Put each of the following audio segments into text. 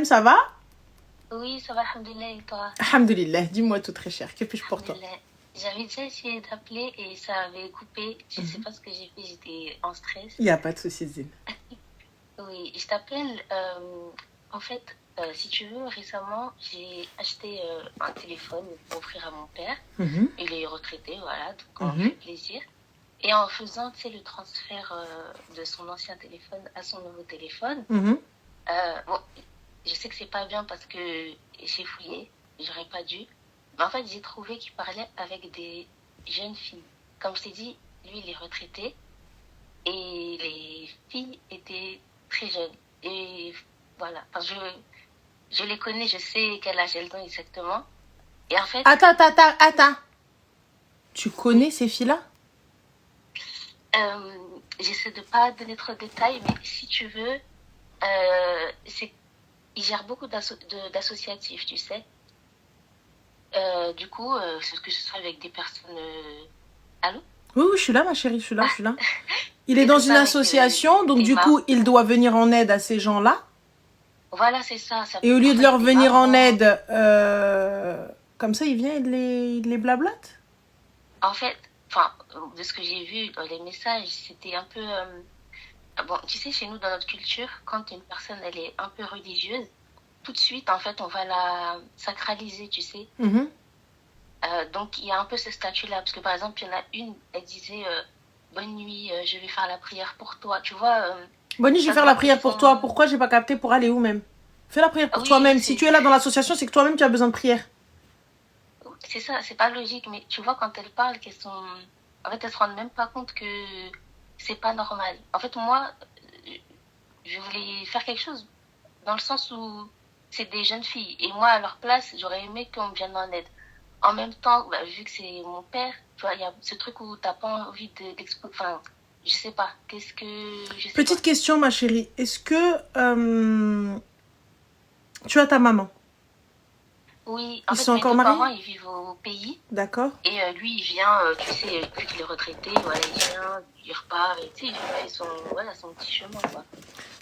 Ça va? Oui, ça va, alhamdoulilah, et toi? Alhamdulillah, dis-moi tout très cher, que puis-je pour toi? Alhamdoulilah. J'avais déjà essayé d'appeler et ça avait coupé. Je sais pas ce que j'ai fait, j'étais en stress. Il n'y a pas de souci, Zine. Oui, je t'appelle. En fait, si tu veux, récemment, j'ai acheté un téléphone pour offrir à mon père. Il est retraité, voilà, donc on fait plaisir. Et en faisant, tu sais, le transfert de son ancien téléphone à son nouveau téléphone, bon, je sais que c'est pas bien parce que j'ai fouillé, j'aurais pas dû. Mais en fait, j'ai trouvé qu'il parlait avec des jeunes filles. Comme je t'ai dit, lui, il est retraité et les filles étaient très jeunes. Et voilà, parce que je les connais, je sais quel âge elles ont exactement. Et en fait... Attends. Tu connais ces filles-là? J'essaie de pas donner trop de détails, mais si tu veux, ils gèrent beaucoup d'associatifs, tu sais. Du coup, c'est que ce soit avec des personnes... Allô? Oui, je suis là, ma chérie, je suis là. Il est dans une association, donc du coup, il doit venir en aide à ces gens-là. Voilà, c'est ça. Et au lieu de leur venir en aide, comme ça, il vient et les blablate? En fait, de ce que j'ai vu dans les messages, c'était un peu... bon, tu sais, chez nous, dans notre culture, quand une personne, elle est un peu religieuse, tout de suite, en fait, on va la sacraliser, tu sais. Donc, il y a un peu ce statut-là. Parce que, par exemple, il y en a une, elle disait « Bonne nuit, je vais faire la prière pour toi. » Tu vois bonne nuit, je vais faire la prière pour toi. Pourquoi j'ai pas capté pour aller où même? Fais la prière pour toi-même. Si tu es là dans l'association, c'est que toi-même, tu as besoin de prière. C'est ça, c'est pas logique. Mais tu vois, quand elles parlent, qu'elles sont... En fait, elles se rendent même pas compte que c'est pas normal. En fait, moi, je voulais faire quelque chose dans le sens où c'est des jeunes filles. Et moi, à leur place, j'aurais aimé qu'on me vienne en aide. En même temps, vu que c'est mon père, tu vois, il y a ce truc où t'as pas envie d'exposer... Enfin, je sais pas. Qu'est-ce que... Petite question, ma chérie. Est-ce que tu as ta maman? Oui, en ils fait, sont encore mariés? Mes parents, ils vivent au pays. D'accord. Et lui, il vient, tu sais, vu qu'il est retraité, voilà, il vient, il repart, et tu sais, il fait son petit chemin, quoi.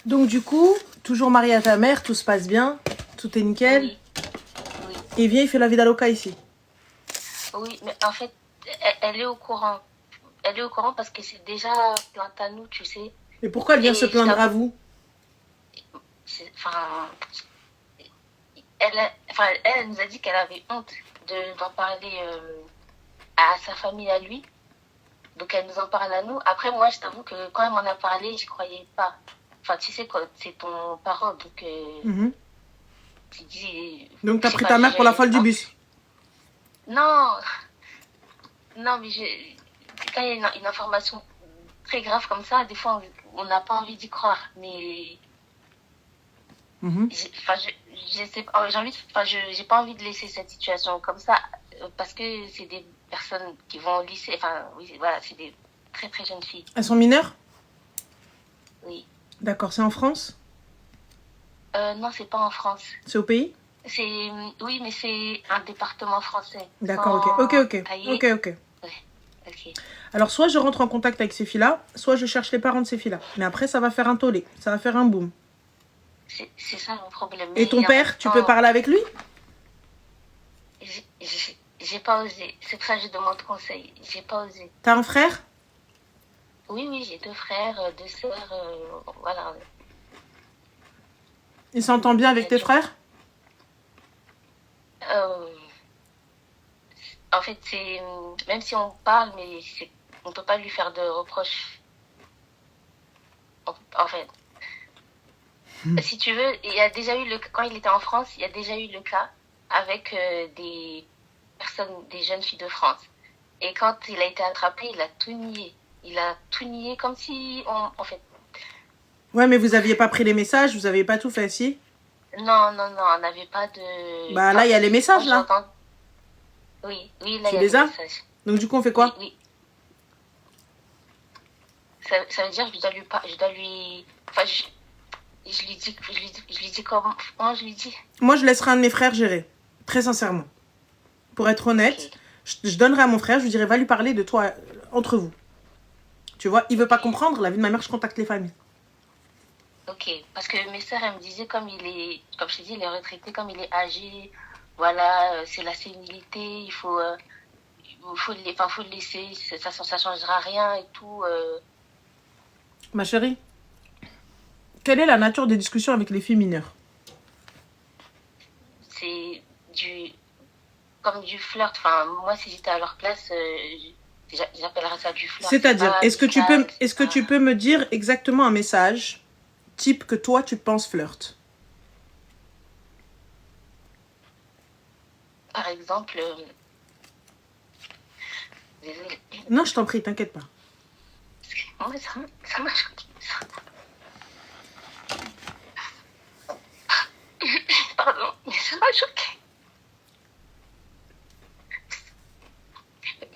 Donc, du coup, toujours marié à ta mère, tout se passe bien, tout est nickel. Oui. Et il vient, il fait la vida loca ici. Oui, mais en fait, elle est au courant. Elle est au courant parce que c'est déjà plainte à nous, tu sais. Et pourquoi elle vient se plaindre à vous? Elle nous a dit qu'elle avait honte d'en parler à sa famille, à lui. Donc, elle nous en parle à nous. Après, moi, je t'avoue que quand elle m'en a parlé, je croyais pas. Enfin, tu sais, quand c'est ton parent, donc... tu dis... Donc, t'as pris ta mère pour la folle du bus? Non, mais quand il y a une information très grave comme ça, des fois, on n'a pas envie d'y croire. Mais... j'ai pas envie de laisser cette situation comme ça parce que c'est des personnes qui vont au lycée. Enfin, oui, voilà, c'est des très très jeunes filles. Elles sont mineures? Oui. D'accord, c'est en France? Non, c'est pas en France. C'est au pays? Oui, mais c'est un département français. D'accord, ok. Ouais, ok. Alors, soit je rentre en contact avec ces filles-là, soit je cherche les parents de ces filles-là. Mais après, ça va faire un tollé, ça va faire un boom. C'est ça mon problème. Et ton père, tu peux parler avec lui? J'ai pas osé. C'est pour ça que je demande conseil. J'ai pas osé. T'as un frère? Oui, j'ai 2 frères, 2 sœurs, voilà. Il s'entend bien avec tes frères? En fait, même si on parle, mais on peut pas lui faire de reproches. En fait. Si tu veux, il y a déjà eu quand il était en France, il y a déjà eu le cas avec des personnes, des jeunes filles de France. Et quand il a été attrapé, il a tout nié. Il a tout nié comme si en fait... Ouais, mais vous aviez pas pris les messages, vous aviez pas tout fait, si? Non, on n'avait pas de... Bah là, il y a les messages, là. Oui, là, il y a les messages. Donc du coup, on fait quoi? Oui. Ça veut dire que je dois lui... Enfin, je lui dis comment je lui dis. Moi, je laisserai un de mes frères gérer. Très sincèrement. Pour être honnête, je donnerai à mon frère, je lui dirai, va lui parler de toi, entre vous. Tu vois, il veut pas comprendre, la vie de ma mère, je contacte les familles. Ok, parce que mes sœurs, elles me disaient, comme je t'ai dit, il est retraité, comme il est âgé, voilà, c'est la sénilité, faut le laisser, ça changera rien et tout. Ma chérie, quelle est la nature des discussions avec les filles mineures? C'est comme du flirt. Enfin, moi, si j'étais à leur place, j'appellerais ça du flirt. C'est-à-dire, est-ce que pas... tu peux me dire exactement un message type que toi, tu penses flirt? Par exemple, désolée. Non, je t'en prie, t'inquiète pas. Moi, ça m'a choqué. Pardon, mais ça m'a choqué.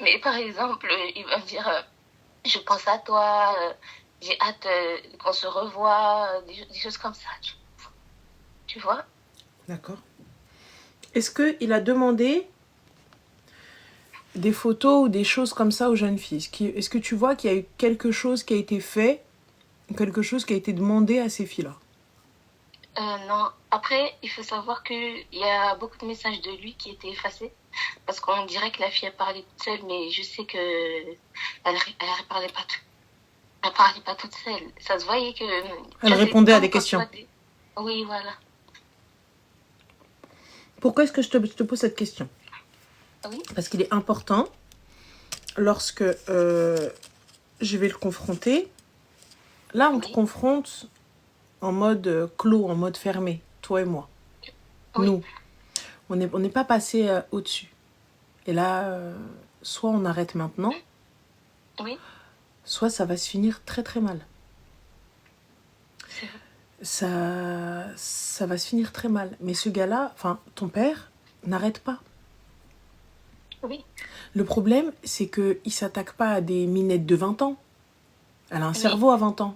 Mais par exemple, il va me dire, je pense à toi, j'ai hâte qu'on se revoie, des choses comme ça. Tu vois? D'accord. Est-ce qu'il a demandé des photos ou des choses comme ça aux jeunes filles? Est-ce que tu vois qu'il y a eu quelque chose qui a été fait, quelque chose qui a été demandé à ces filles-là? Non. Après, il faut savoir qu'il y a beaucoup de messages de lui qui étaient effacés. Parce qu'on dirait que la fille, elle parlait toute seule, mais je sais que elle parlait pas toute seule. Ça se voyait que... Elle répondait à des questions. Oui, voilà. Pourquoi est-ce que je te pose cette question? Oui. Parce qu'il est important, lorsque je vais le confronter, là on te confronte en mode clos, en mode fermé, toi et moi. Oui. Nous, on n'est pas passé au-dessus. Et là, soit on arrête maintenant, oui. Soit ça va se finir très très mal. Ça va se finir très mal. Mais ce gars-là, enfin, ton père, n'arrête pas. Oui. Le problème, c'est qu'il ne s'attaque pas à des minettes de 20 ans. Elle a un cerveau à 20 ans.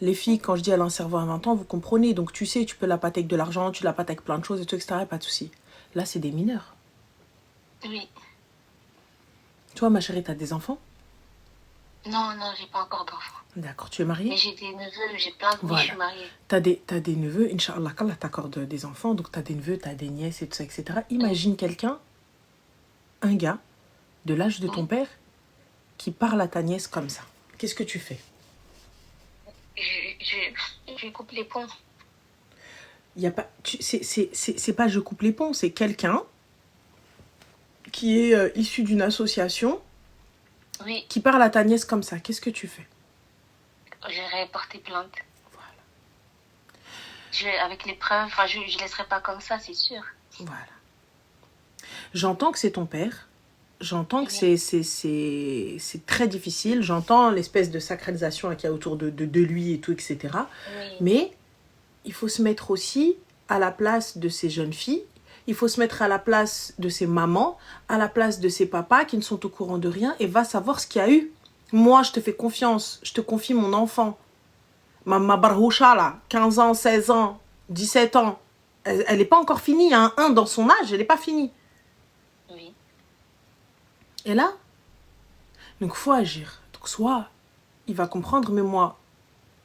Les filles, quand je dis elle a un cerveau à 20 ans, vous comprenez. Donc tu sais, tu peux la pâter avec de l'argent, tu la pâtes avec plein de choses, et tout, etc. Pas de souci. Là, c'est des mineurs. Oui. Toi, ma chérie, t'as des enfants? Non, j'ai pas encore d'enfants. D'accord, tu es mariée? Mais j'ai des neveux, j'ai plein de... Voilà. Je suis mariée. T'as des neveux, Inch'Allah, qu'Allah t'accorde des enfants, donc t'as des neveux, t'as des nièces, et tout ça, etc. Imagine quelqu'un, un gars, de l'âge de ton père, qui parle à ta nièce comme ça. Qu'est-ce que tu fais? Je coupe les ponts. Y a pas, c'est pas je coupe les ponts, c'est quelqu'un qui est issu d'une association qui parle à ta nièce comme ça. Qu'est-ce que tu fais? J'irai porter plainte. Voilà. Avec les preuves, enfin, je laisserai pas comme ça, c'est sûr. Voilà. J'entends que c'est ton père. J'entends que c'est très difficile. J'entends l'espèce de sacralisation qu'il y a autour de lui et tout, etc. Oui. Mais il faut se mettre aussi à la place de ces jeunes filles. Il faut se mettre à la place de ces mamans, à la place de ces papas qui ne sont au courant de rien et va savoir ce qu'il y a eu. Moi, je te fais confiance. Je te confie mon enfant. Ma barhoucha, là, 15 ans, 16 ans, 17 ans. Elle n'est pas encore finie. Il y a un 1 dans son âge. Elle n'est pas finie. Oui. Et là, donc il faut agir. Donc soit il va comprendre, mais moi,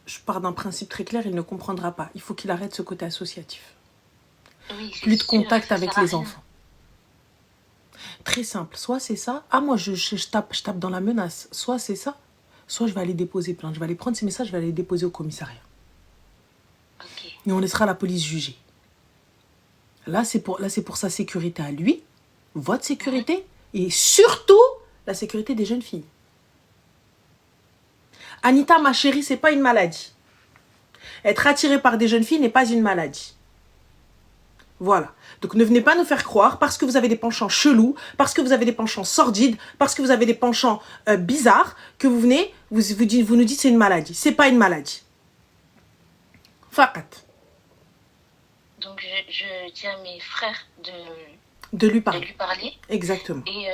je pars d'un principe très clair, il ne comprendra pas. Il faut qu'il arrête ce côté associatif. Oui, plus de contact avec les enfants. Très simple. Soit c'est ça. Ah, moi, je tape dans la menace. Soit c'est ça. Soit je vais aller déposer plainte. Je vais aller prendre ces messages, je vais aller les déposer au commissariat. Okay. Et on laissera la police juger. Là, c'est pour sa sécurité à lui, votre sécurité, et surtout la sécurité des jeunes filles. Anita, ma chérie, c'est pas une maladie. Être attirée par des jeunes filles n'est pas une maladie. Voilà. Donc ne venez pas nous faire croire, parce que vous avez des penchants chelous, parce que vous avez des penchants sordides, parce que vous avez des penchants bizarres, que vous venez, vous nous dites c'est une maladie. C'est pas une maladie. Fakat. Donc je dis à mes frères de lui parler. De lui parler. Exactement. Et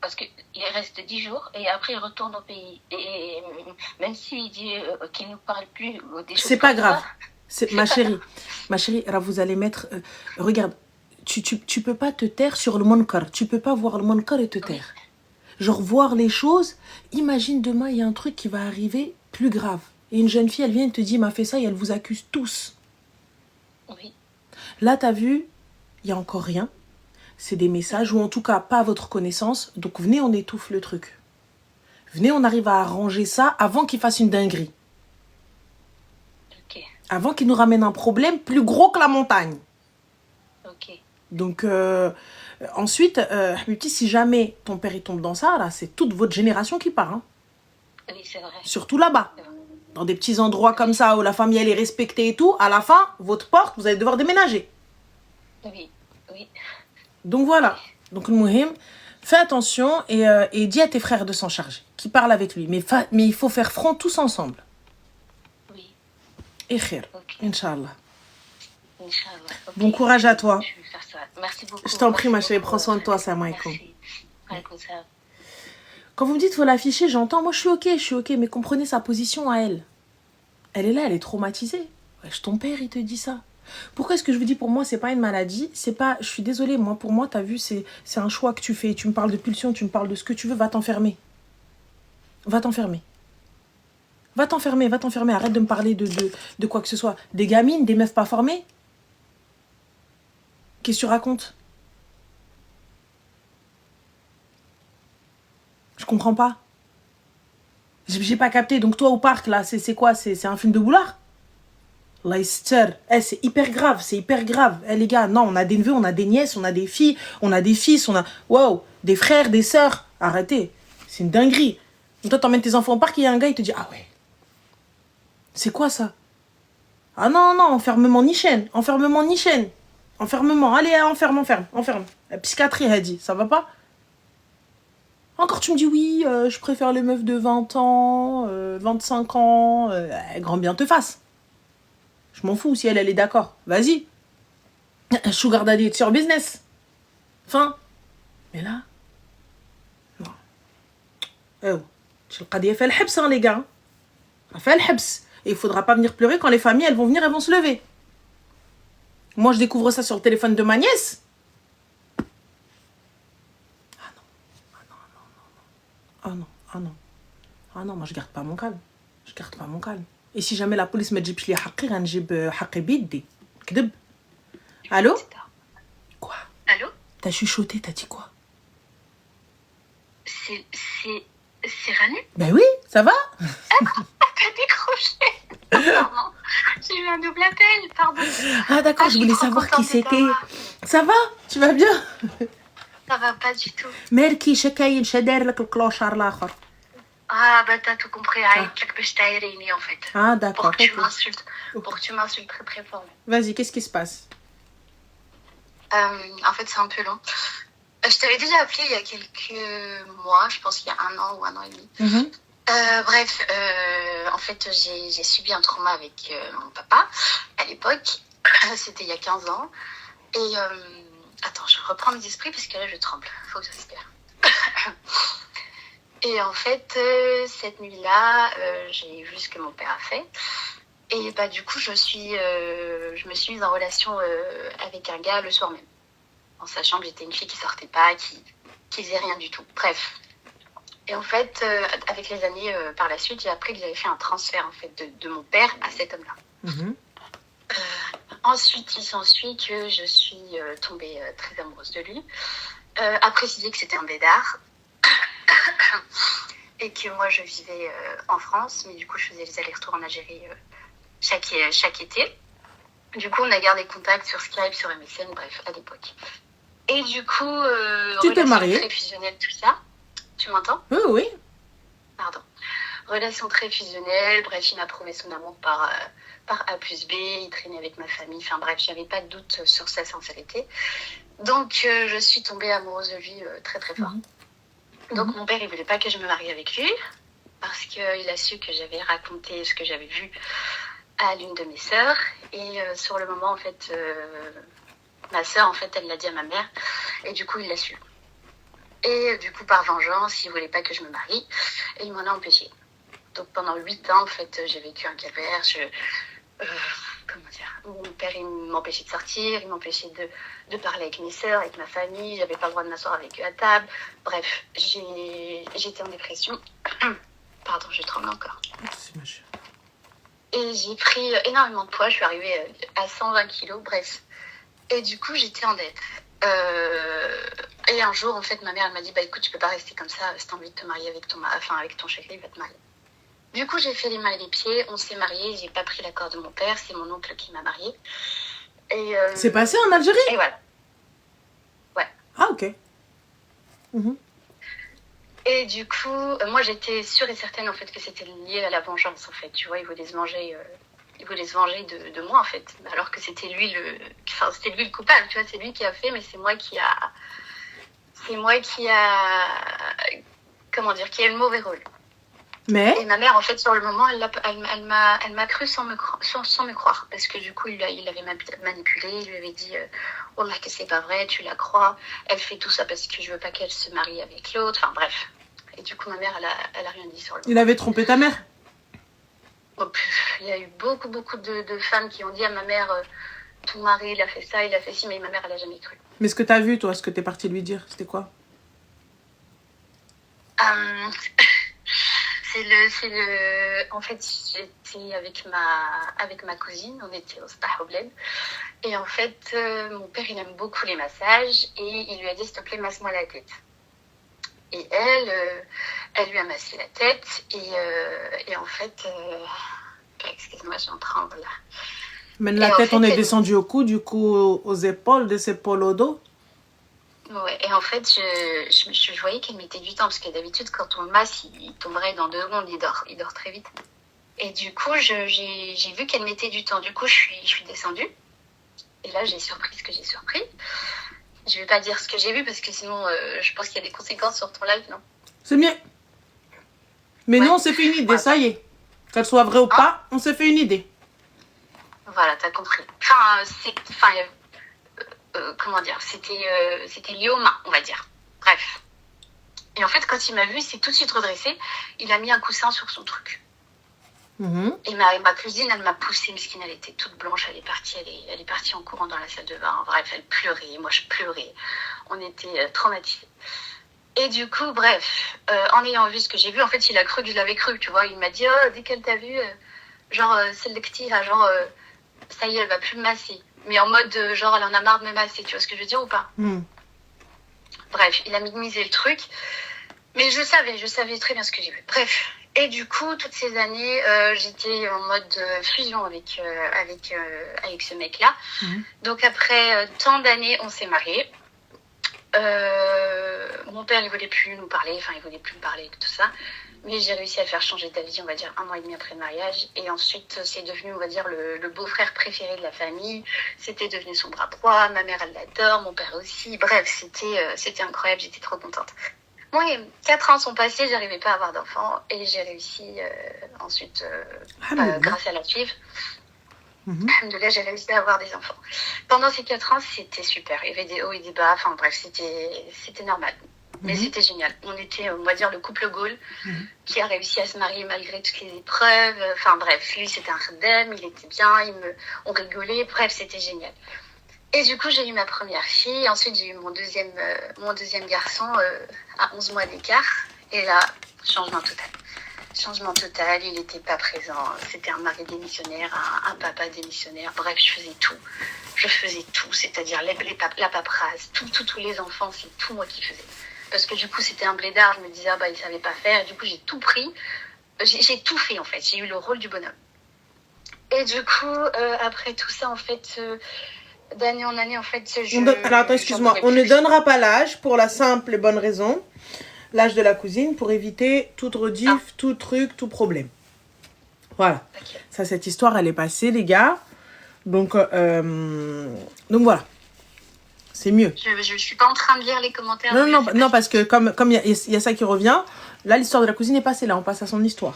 parce qu'il reste 10 jours et après il retourne au pays. Et même s'il dit qu'il ne parle plus des choses. C'est pas grave. Ma chérie, alors vous allez mettre... regarde, tu peux pas te taire sur le munkar. Tu peux pas voir le munkar et te taire. Oui. Genre voir les choses. Imagine demain, il y a un truc qui va arriver plus grave. Et une jeune fille, elle vient et te dit, m'a fait ça, et elle vous accuse tous. Oui. Là, t'as vu, il n'y a encore rien. C'est des messages, ou en tout cas, pas à votre connaissance. Donc, venez, on étouffe le truc. Venez, on arrive à arranger ça avant qu'il fasse une dinguerie. Ok. Avant qu'il nous ramène un problème plus gros que la montagne. Ok. Donc, ensuite, si jamais ton père il tombe dans ça, là, c'est toute votre génération qui part. Hein. Oui, c'est vrai. Surtout là-bas. Dans des petits endroits comme ça où la famille elle est respectée et tout, à la fin, votre porte, vous allez devoir déménager. Oui, oui. Donc voilà. Donc le Mouhim, fais attention et dis à tes frères de s'en charger, qui parlent avec lui. Mais il faut faire front tous ensemble. Oui. Et khir, Inch'Allah. Inch'Allah. Okay. Bon courage à toi. Je vais faire ça. Merci beaucoup. Je t'en prie, ma chérie, prends soin de toi, salam alaikum. Merci. Quand vous me dites qu'il faut l'afficher, j'entends, moi je suis ok, mais comprenez sa position à elle. Elle est là, elle est traumatisée. Wesh, ton père, il te dit ça. Pourquoi est-ce que je vous dis, pour moi, c'est pas une maladie, c'est pas, je suis désolée, moi, pour moi, t'as vu, c'est un choix que tu fais. Tu me parles de pulsion, tu me parles de ce que tu veux, va t'enfermer. Va t'enfermer. Va t'enfermer, arrête de me parler de quoi que ce soit. Des gamines, des meufs pas formées. Qu'est-ce que tu racontes? Je comprends pas. J'ai pas capté. Donc toi au parc là, c'est quoi? C'est un film de boulard? Leicester. C'est hyper grave, c'est hyper grave. Les gars, non, on a des neveux, on a des nièces, on a des filles, on a des fils, on a... Wow, des frères, des sœurs. Arrêtez. C'est une dinguerie. Donc toi t'emmènes tes enfants au parc, il y a un gars, il te dit, ah ouais. C'est quoi ça? Ah non, enfermement ni chaîne. Enfermement. Allez, enferme. La psychiatrie a dit, ça va pas? Encore tu me dis oui, je préfère les meufs de 20 ans, 25 ans, grand bien te fasse. Je m'en fous si elle est d'accord. Vas-y. Sugar daddy, it's your business. Fin. Mais là, non. Oh, le qadiya fait le hebs, hein, les gars. Fait le hebs. Et il faudra pas venir pleurer quand les familles, elles vont se lever. Moi, je découvre ça sur le téléphone de ma nièce. Ah non, moi je garde pas mon calme. Et si jamais la police me dit que je suis biddi. Kdeb. Allô? Quoi? Allô? T'as chuchoté, t'as dit quoi? C'est Ranu? Ben oui, ça va? T'as décroché. Pardon. J'ai eu un double appel, pardon. Ah d'accord, je voulais savoir qui c'était. Ça va? Tu vas bien? Ça va pas du tout. Merki shakayin shader lak الكلوشار الاخر. Ah bah t'as tout compris, en fait. Ah d'accord. Pour que tu m'insultes très très fort. Vas-y, qu'est-ce qui se passe? En fait c'est un peu long. Je t'avais déjà appelé il y a quelques mois, je pense qu'il y a 1 an ou 1 an et demi. Bref, en fait j'ai subi un trauma avec mon papa à l'époque. C'était il y a 15 ans. Et attends, je reprends mes esprits parce que là je tremble. Faut que je respire. Et en fait, cette nuit-là, j'ai vu ce que mon père a fait. Et bah du coup, je me suis mise en relation avec un gars le soir même, en sachant que j'étais une fille qui sortait pas, qui faisait rien du tout. Bref. Et en fait, avec les années par la suite, j'ai appris que j'avais fait un transfert en fait de mon père à cet homme-là. Ensuite, il s'ensuit que je suis tombée très amoureuse de lui. À préciser que c'était un bédard. Et que moi je vivais en France, mais du coup je faisais les allers-retours en Algérie chaque été. Du coup on a gardé contact sur Skype, sur MSN, bref, à l'époque. Et du coup, tu t'es mariée? Très fusionnelle, tout ça. Tu m'entends? Oui. Pardon. Relation très fusionnelle, bref, il m'a prouvé son amour par A plus B, il traînait avec ma famille, enfin bref, j'avais pas de doute sur sa sincérité. Donc je suis tombée amoureuse de lui très très fort. Donc mon père, il voulait pas que je me marie avec lui parce qu'il a su que j'avais raconté ce que j'avais vu à l'une de mes sœurs. Et sur le moment, en fait, ma sœur, en fait, elle l'a dit à ma mère. Et du coup, il l'a su. Et du coup, par vengeance, il voulait pas que je me marie. Et il m'en a empêché. Donc pendant 8 ans, en fait, j'ai vécu un calvaire. Comment dire, mon père il m'empêchait de sortir, il m'empêchait de parler avec mes sœurs, avec ma famille, j'avais pas le droit de m'asseoir avec eux à table. Bref, j'étais en dépression. Pardon, je tremble encore. C'est ma chérie. Et j'ai pris énormément de poids. Je suis arrivée à 120 kilos, bref. Et du coup, j'étais en dette. Et un jour, en fait, ma mère, elle m'a dit, bah écoute, tu peux pas rester comme ça. Si t'as envie de te marier avec ton chéri, il va te marier. Du coup, j'ai fait les mains et les pieds. On s'est mariés. J'ai pas pris l'accord de mon père. C'est mon oncle qui m'a mariée. Et c'est passé en Algérie? Et voilà. Ouais. Ah, ok. Et du coup, moi, j'étais sûre et certaine, en fait, que c'était lié à la vengeance, en fait. Tu vois, il voulait se venger de moi, en fait. Alors que c'était lui le coupable, tu vois. C'est lui qui a fait, mais c'est moi qui a... Comment dire, qui a eu le mauvais rôle. Mais... Et ma mère, en fait, sur le moment, elle m'a cru sans me croire. Parce que du coup, il avait manipulé, il lui avait dit oh là, que c'est pas vrai, tu la crois. Elle fait tout ça parce que je veux pas qu'elle se marie avec l'autre. Enfin, bref. Et du coup, ma mère, elle a rien dit sur le moment. Il avait trompé ta mère? Il y a eu beaucoup de femmes qui ont dit à ma mère ton mari, il a fait ça, il a fait ci, mais ma mère, elle a jamais cru. Mais ce que t'as vu, toi, ce que t'es partie lui dire, c'était quoi? En fait, j'étais avec ma cousine, on était au spa au bled. Et en fait, mon père, il aime beaucoup les massages et il lui a dit, s'il te plaît, masse-moi la tête. Et elle lui a massé la tête et en fait, excuse-moi, je suis en train de là. Mais la tête, on est descendu au cou, du coup aux épaules, des épaules au dos. Ouais, et en fait, je voyais qu'elle mettait du temps, parce que d'habitude, quand on masse, il tomberait dans 2 secondes, il dort très vite. Et du coup, j'ai vu qu'elle mettait du temps. Du coup, je suis descendue. Et là, j'ai surpris ce que j'ai surpris. Je vais pas dire ce que j'ai vu, parce que sinon, je pense qu'il y a des conséquences sur ton live, non? C'est mieux. Mais ouais. Nous, on s'est fait une idée, ça y est. Qu'elle soit vraie ou pas, on s'est fait une idée. Voilà, t'as compris. Comment dire, c'était lié aux mains, on va dire. Bref. Et en fait, quand il m'a vu, il s'est tout de suite redressé. Il a mis un coussin sur son truc. Et ma cousine, elle m'a poussée, mesquine, elle était toute blanche, elle est partie en courant dans la salle de bain. Bref, elle pleurait, moi je pleurais. On était traumatisés. Et du coup, bref, en ayant vu ce que j'ai vu, en fait, il a cru que je l'avais cru, tu vois. Il m'a dit, oh, dès qu'elle t'a vu, celle de Kti, ça y est, elle va plus me masser. Mais en mode, genre, elle en a marre de me masser, tu vois ce que je veux dire ou pas? Bref, il a minimisé le truc. Mais je savais très bien ce que j'ai vu. Bref. Et du coup, toutes ces années, j'étais en mode fusion avec ce mec-là. Donc après tant d'années, on s'est mariés. Mon père, il voulait plus nous parler, enfin, il voulait plus me parler, tout ça. Mais j'ai réussi à le faire changer d'avis, on va dire, 1 an et demi après le mariage. Et ensuite, c'est devenu, on va dire, le beau-frère préféré de la famille. C'était devenu son bras droit. Ma mère, elle l'adore, mon père aussi. Bref, c'était incroyable, j'étais trop contente. Moi, 4 ans sont passés, j'arrivais pas à avoir d'enfants. Et j'ai réussi ensuite, grâce à la FIV. Alhamdoulilah, j'ai réussi à avoir des enfants. Pendant ces 4 ans, c'était super. Il y avait des hauts et des bas. Enfin bref, c'était normal. Mais c'était génial. On était, on va dire, le couple Gaulle qui a réussi à se marier malgré toutes les épreuves. Enfin bref, lui, c'était un khadem, il était bien, on rigolait. Bref, c'était génial. Et du coup, j'ai eu ma première fille. Ensuite, j'ai eu mon deuxième garçon à 11 mois d'écart. Et là, changement total, il n'était pas présent. C'était un mari démissionnaire, un papa démissionnaire. Bref, je faisais tout. C'est-à-dire la paperasse, tous les enfants, c'est tout moi qui faisais. Parce que du coup, c'était un blédard. Je me disais, il ne savait pas faire. Et du coup, j'ai tout pris. J'ai tout fait, en fait. J'ai eu le rôle du bonhomme. Et du coup, après tout ça, en fait, d'année en année, en fait, Alors, attends, excuse-moi. On ne donnera pas l'âge pour la simple et bonne raison. L'âge de la cousine pour éviter toute rediff, tout truc, tout problème. Voilà. Okay. Ça, cette histoire, elle est passée, les gars. Donc voilà. C'est mieux. Je suis pas en train de lire les commentaires. Non, parce que comme il y a ça qui revient, là, l'histoire de la cousine est passée. Là, on passe à son histoire.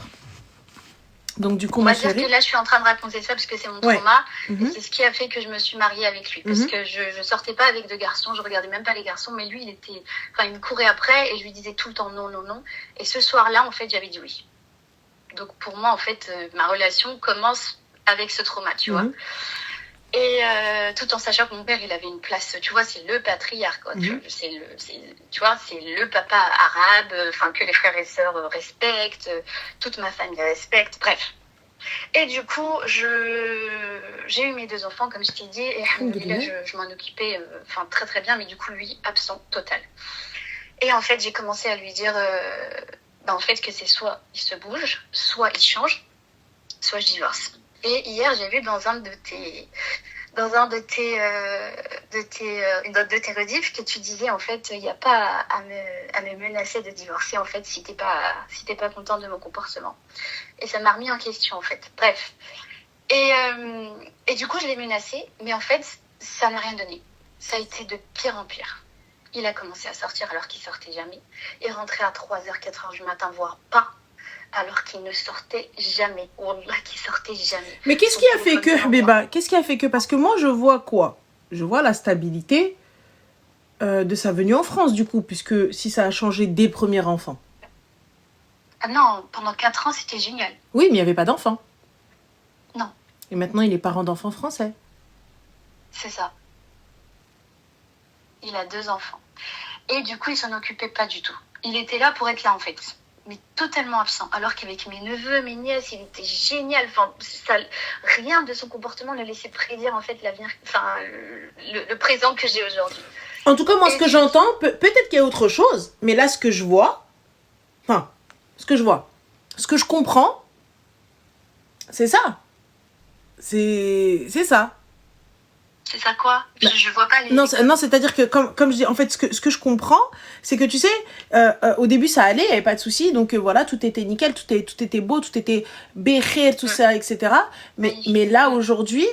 Donc, du coup, on va dire que là, je suis en train de raconter ça parce que c'est mon trauma. Et c'est ce qui a fait que je me suis mariée avec lui. Parce que je sortais pas avec de garçons, je regardais même pas les garçons. Mais lui, il me courait après et je lui disais tout le temps non, non, non. Et ce soir-là, en fait, j'avais dit oui. Donc, pour moi, en fait, ma relation commence avec ce trauma, tu vois. Et tout en sachant que mon père, il avait une place, tu vois, c'est le patriarche, quoi. Tu vois, c'est le papa arabe, que les frères et sœurs respectent, toute ma famille respecte, bref. Et du coup, j'ai eu mes 2 enfants, comme je t'ai dit, et alhamdoulilah, je m'en occupais très très bien, mais du coup, lui, absent total. Et en fait, j'ai commencé à lui dire en fait, que c'est soit il se bouge, soit il change, soit je divorce. Et hier, j'ai vu dans un de tes rediffs que tu disais, en fait, il n'y a pas à me menacer de divorcer, en fait, si t'es pas content de mon comportement. Et ça m'a remis en question, en fait. Bref. Et du coup, je l'ai menacé, mais en fait, ça n'a rien donné. Ça a été de pire en pire. Il a commencé à sortir alors qu'il sortait jamais. Il rentrait à 3h, 4h du matin, voire pas, alors qu'il ne sortait jamais. Wallah, qu'il sortait jamais. Mais qu'est-ce qui a fait que, Habiba, qu'est-ce qui a fait que, parce que moi, je vois quoi? Je vois la stabilité de sa venue en France, du coup, puisque si ça a changé dès le premier enfant. Ah non, pendant 4 ans, c'était génial. Oui, mais il n'y avait pas d'enfant. Non. Et maintenant, il est parent d'enfants français. C'est ça. Il a 2 enfants. Et du coup, il s'en occupait pas du tout. Il était là pour être là, en fait. Mais totalement absent. Alors qu'avec mes neveux, mes nièces, il était génial. Enfin, rien de son comportement ne laissait prédire, en fait, l'avenir, le présent que j'ai aujourd'hui. En tout cas, moi, ce que j'entends, peut-être qu'il y a autre chose, mais là, ce que je vois, ce que je comprends, c'est ça. C'est ça. C'est ça quoi? Je vois pas les... Non, c'est-à-dire que, comme je dis, en fait, ce que je comprends, c'est que, tu sais, au début, ça allait, il n'y avait pas de souci, donc voilà, tout était nickel, tout était beau, tout était bécher, tout ça, etc. Mais là, aujourd'hui,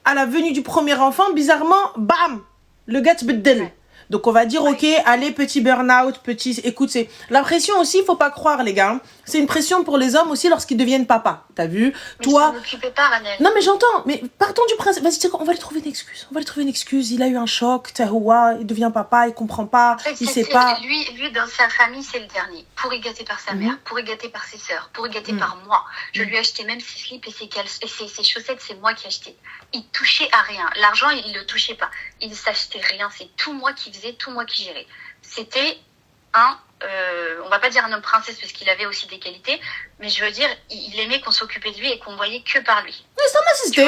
à la venue du premier enfant, bizarrement, bam, le gars te beddel. Donc, on va dire, ok, allez, petit burn-out, écoute, c'est la pression aussi, il faut pas croire, les gars. C'est une pression pour les hommes aussi lorsqu'ils deviennent papa. T'as vu? Mais toi. Ne m'occupez pas, Ranel. Non, mais j'entends. Mais partons du principe. Vas-y, tu sais quoi, on va lui trouver une excuse. Il a eu un choc. Il devient papa, il comprend pas, il sait pas. Lui, dans sa famille, c'est le dernier. Pourri gâté par sa mère, pourri gâté par ses sœurs, pourri gâté par moi. Je lui ai acheté même ses slips et ses chaussettes, c'est moi qui ai acheté. Il touchait à rien. L'argent, il le touchait pas. Il s'achetait rien. C'est tout moi qui faisais, tout moi qui gérais. C'était on va pas dire un homme princesse parce qu'il avait aussi des qualités, mais je veux dire, il aimait qu'on s'occupait de lui et qu'on voyait que par lui. Mais c'est un assisté.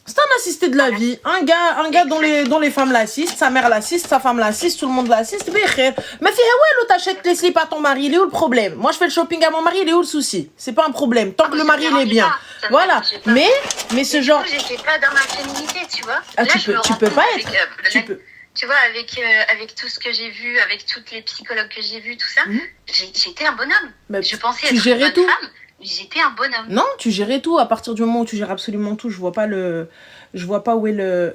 C'est un assisté de la vie. Un gars dont les femmes l'assistent, sa mère l'assiste, sa femme l'assiste, tout le monde l'assiste. Mais fille, ouais, t'achètes les slips à ton mari, il est où le problème? Moi, je fais le shopping à mon mari, il est où le souci? C'est pas un problème. Tant que le mari, il est bien. Voilà. Mais ce genre... J'étais pas dans ma féminité, tu vois. Ah, là, tu peux pas être... Tu vois, avec tout ce que j'ai vu, avec toutes les psychologues que j'ai vus, tout ça, j'étais un bonhomme. Je pensais être une bonne femme, mais j'étais un bonhomme. Non, tu gérais tout. À partir du moment où tu gères absolument tout, je vois pas où est la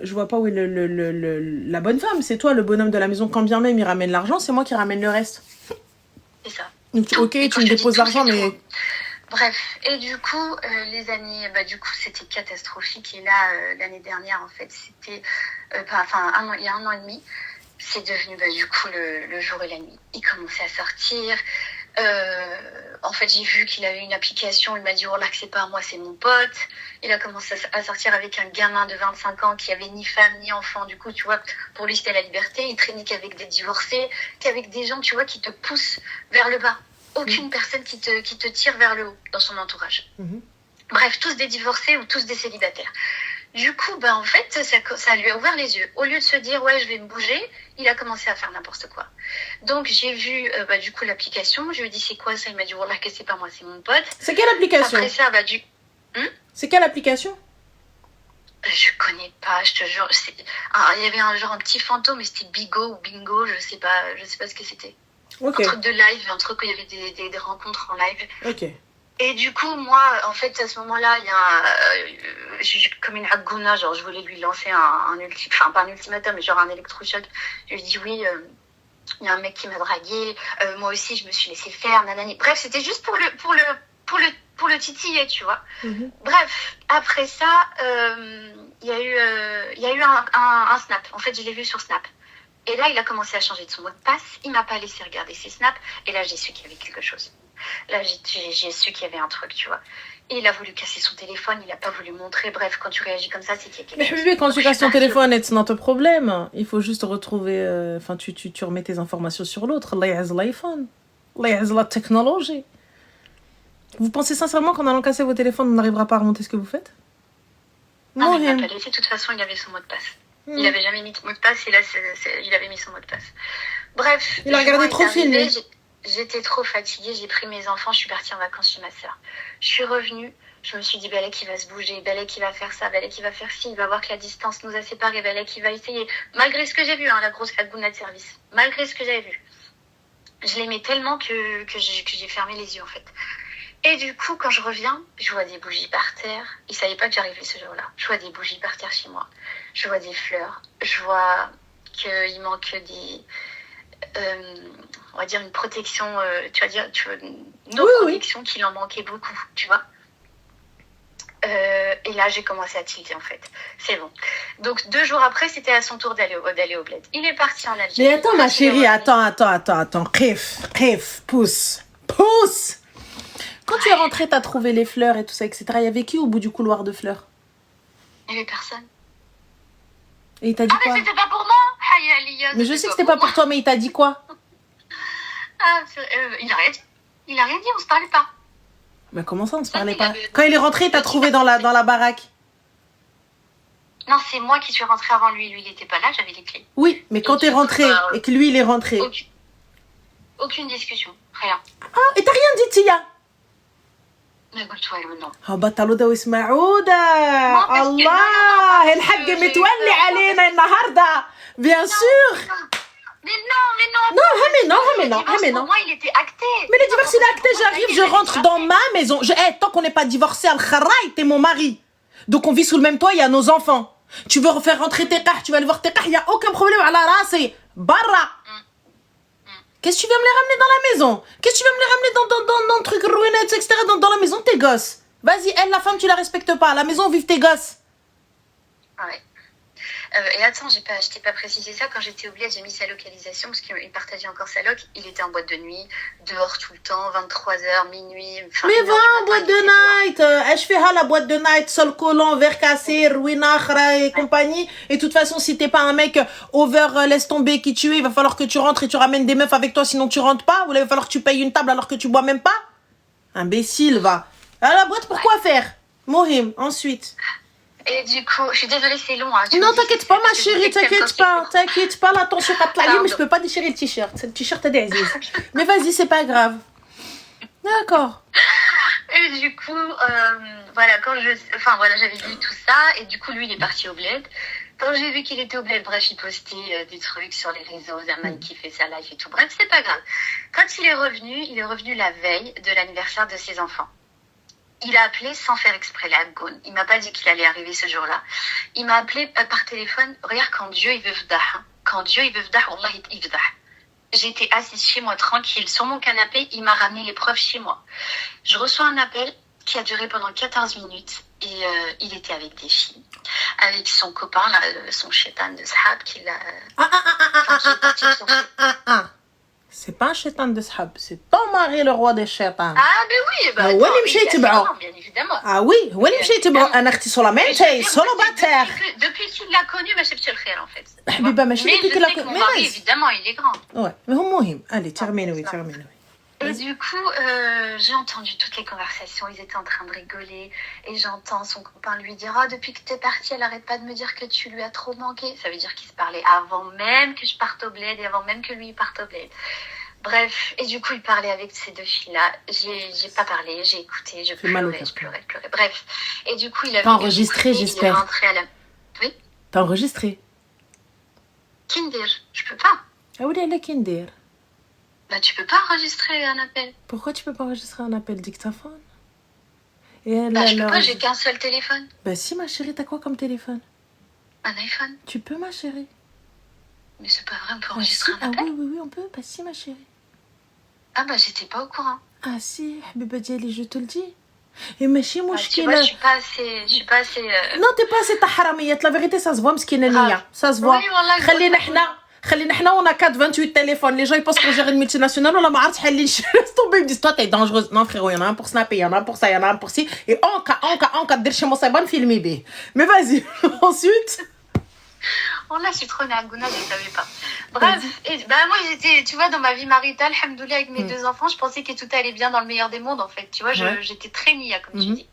bonne femme. C'est toi le bonhomme de la maison. Quand bien même il ramène l'argent, c'est moi qui ramène le reste. C'est ça. Donc, ok, tu me déposes l'argent, mais... Bref, et du coup, les années, c'était catastrophique. Et là, l'année dernière, en fait, c'était, il y a 1 an et demi, c'est devenu, du coup, le jour et la nuit. Il commençait à sortir. En fait, j'ai vu qu'il avait une application. Il m'a dit, oh là, que c'est pas moi, c'est mon pote. Il a commencé à sortir avec un gamin de 25 ans qui avait ni femme ni enfant. Du coup, tu vois, pour lui, c'était la liberté. Il traînait qu'avec des divorcés, qu'avec des gens, tu vois, qui te poussent vers le bas. Aucune personne qui te tire vers le haut dans son entourage. Bref, tous des divorcés ou tous des célibataires. Du coup, en fait, ça lui a ouvert les yeux. Au lieu de se dire, ouais, je vais me bouger, il a commencé à faire n'importe quoi. Donc, j'ai vu, du coup, l'application. Je lui ai dit, c'est quoi ça? Il m'a dit, wallah, que c'est pas moi, c'est mon pote. C'est quelle application? Après ça, c'est quelle application? Je connais pas, je te jure. Il y avait un petit fantôme, mais c'était Bigo ou Bingo, je sais pas ce que c'était. Okay. Un truc de live, un truc où il y avait des rencontres en live. Ok. Et du coup, moi, en fait, à ce moment-là, j'ai comme une agouna, genre, je voulais lui lancer pas un ultimatum, mais genre un électrochoc. Je lui ai dit, oui, il y a un mec qui m'a dragué, moi aussi, je me suis laissé faire, nanani. Bref, c'était juste pour le titiller, tu vois. Bref, après ça, il y a eu un snap. En fait, je l'ai vu sur Snap. Et là, il a commencé à changer de son mot de passe. Il m'a pas laissé regarder ses snaps. Et là, j'ai su qu'il y avait quelque chose. Là, j'ai su qu'il y avait un truc, tu vois. Et il a voulu casser son téléphone. Il a pas voulu montrer. Bref, quand tu réagis comme ça, c'est qu'il y a quelque chose. Mais quand tu casses ton téléphone, it's not a problème. Il faut juste retrouver... tu remets tes informations sur l'autre. Allah has l'iPhone. Allah has la technologie. Vous pensez sincèrement qu'en allant casser vos téléphones, on n'arrivera pas à remonter ce que vous faites? Non, mais il m'a pas laissé. De toute façon, il avait son mot de passe. Il avait jamais mis de mot de passe, et là, il avait mis son mot de passe. Bref. Il a regardé trop film. J'étais trop fatiguée, j'ai pris mes enfants, je suis partie en vacances chez ma sœur. Je suis revenue, je me suis dit, Balek, il va se bouger, Balek, il va faire ça, Balek, il va faire ci, il va voir que la distance nous a séparés, Balek, il va essayer. Malgré ce que j'ai vu, hein, la grosse Hagouna de service. Malgré ce que j'avais vu. Je l'aimais tellement que j'ai fermé les yeux, en fait. Et du coup, quand je reviens, je vois des bougies par terre. Il savait pas que j'arrivais ce jour-là. Je vois des bougies par terre chez moi. Je vois des fleurs. Je vois qu'il manque des... on va dire une protection, une autre protection qu'il en manquait beaucoup, tu vois. Et là, j'ai commencé à tilter, en fait. C'est bon. Donc, 2 jours après, c'était à son tour d'aller au bled. Il est parti en Algérie. Mais attends, ma chérie, attends. Crif, pousse. Quand tu es rentrée, t'as trouvé les fleurs et tout ça, etc. Il y avait qui au bout du couloir de fleurs? Il n'y avait personne. Et il t'a dit quoi? Mais c'était pas pour moi. Mais je sais que c'était pas pour toi, mais il t'a dit quoi? Il a rien dit. Il a rien dit, on se parlait pas. Mais comment ça, on se parlait pas? Quand il est rentré, il t'a trouvé dans la baraque? Non, c'est moi qui suis rentrée avant lui. Lui, il était pas là, j'avais les clés. Oui, mais quand t'es rentrée et que lui, il est rentré... Aucune discussion, rien. Ah, et t'as rien dit, Tia? ما قلت والو نو. بطلوا ده واسمع عودة. الله الحق متولي علينا النهارده. Bien sûr. Mais non. Non. Pour moi, il était acté. Mais le divorce, il est acté. J'arrive, je rentre dans ma maison. Tant qu'on n'est pas divorcé, Al-Kharaï, t'es mon mari. Donc on vit sous le même toit, il y a nos enfants. Tu veux faire rentrer tes cartes, tu vas aller voir tes cartes, il n'y a aucun problème. À la race, barra. Qu'est-ce que tu veux me les ramener dans la maison? Qu'est-ce que tu veux me les ramener dans le truc ruiné, etc. dans la maison de tes gosses? Vas-y, elle, la femme, tu la respectes pas. À la maison, vivent tes gosses. Ouais. Et attends, je t'ai pas précisé ça. Quand j'étais au bled, j'ai mis sa localisation parce qu'il partageait encore sa loc. Il était en boîte de nuit, dehors tout le temps, 23h, minuit. Mais va en boîte de night. Je fais la boîte de night, sol collant, verre cassé, ruina, et compagnie. Et de toute façon, si t'es pas un mec over, laisse tomber qui tu es, il va falloir que tu rentres et tu ramènes des meufs avec toi, sinon tu rentres pas. Ou il va falloir que tu payes une table alors que tu bois même pas. Imbécile, va. À la boîte, pourquoi faire? Mohim, ensuite. Et du coup, je suis désolée, c'est long. Hein. Non, t'inquiète pas, ma chérie, t'inquiète pas, là, attention, mais je peux pas déchirer le t-shirt. C'est le t-shirt est d'Aziz. Mais vas-y, c'est pas grave. D'accord. Et du coup, voilà, j'avais vu tout ça, et du coup, lui, il est parti au bled. Quand j'ai vu qu'il était au bled, bref, il postait des trucs sur les réseaux, Zaman qui fait sa live et tout. Bref, c'est pas grave. Quand il est revenu la veille de l'anniversaire de ses enfants. Il a appelé sans faire exprès la Goune. Il m'a pas dit qu'il allait arriver ce jour-là. Il m'a appelé par téléphone. Regarde, quand Dieu il veut v'dah. Quand Dieu il veut v'dah, Wallah il v'dah. J'étais assise chez moi tranquille sur mon canapé. Il m'a ramené les preuves chez moi. Je reçois un appel qui a duré pendant 14 minutes. Et il était avec des filles. Avec son copain, là, son chétan de Sahab, qui l'a... C'est pas un chétan de Sahab, c'est ton mari le roi des chétans. Ah, mais oui, bah, bien évidemment. Ah oui, où est-le مشيت تبعو انا اختي solamente célibataire. Depuis qu'il l'a connu, ما شفتش الخير en fait. حبيبه ماشي depuis qu'il l'a connu. Mon mari, évidemment, il est grand. Ouais, mais المهم, allez, termine. Et du coup, j'ai entendu toutes les conversations, ils étaient en train de rigoler, et j'entends son copain lui dire « Oh, depuis que t'es partie, elle arrête pas de me dire que tu lui as trop manqué. » Ça veut dire qu'ils se parlaient avant même que je parte au bled, et avant même que lui parte au bled. Bref, et du coup, il parlait avec ces 2 filles-là. J'ai pas parlé, j'ai écouté, je pleurais. Bref, et du coup, il a... T'as enregistré, j'espère. Il est rentré à la... Oui. T'as enregistré? Kinder, je peux pas. Ah oui, elle est Kinder. Bah, tu peux pas enregistrer un appel. Pourquoi tu peux pas enregistrer un appel dictaphone? Bah, je peux pas, j'ai qu'un seul téléphone. Bah si, ma chérie, t'as quoi comme téléphone? Un iPhone. Tu peux, ma chérie. Mais c'est pas vrai, on peut enregistrer un appel? Ah oui, on peut. Bah si, ma chérie. Ah bah, j'étais pas au courant. Ah si, Habiba Diali, je te le dis. Et ماشي مشكلة. Je suis pas assez... Non, t'es pas assez taharamiyat. La vérité, ça se voit, مسكينة نية. Ça se voit. Oui, والله. خلينا احنا on a 28 téléphones. Les gens ils pensent qu'on gère une multinationale, on a marre de حلين. Laisse tomber, ils disent toi t'es dangereuse. Non frérot, il y en a un pour snapper, il y en a un pour ça, il y en a un pour ci. Et en cas de dire chez moi c'est bon filmer bé. Mais vas-y. Ensuite. Oh là, je suis trop nagouna, je savais pas. Bref, moi j'étais, tu vois, dans ma vie maritale, alhamdoulilah, avec mes 2 enfants, je pensais que tout allait bien dans le meilleur des mondes, en fait. Tu vois, j'étais très nia, comme tu dis.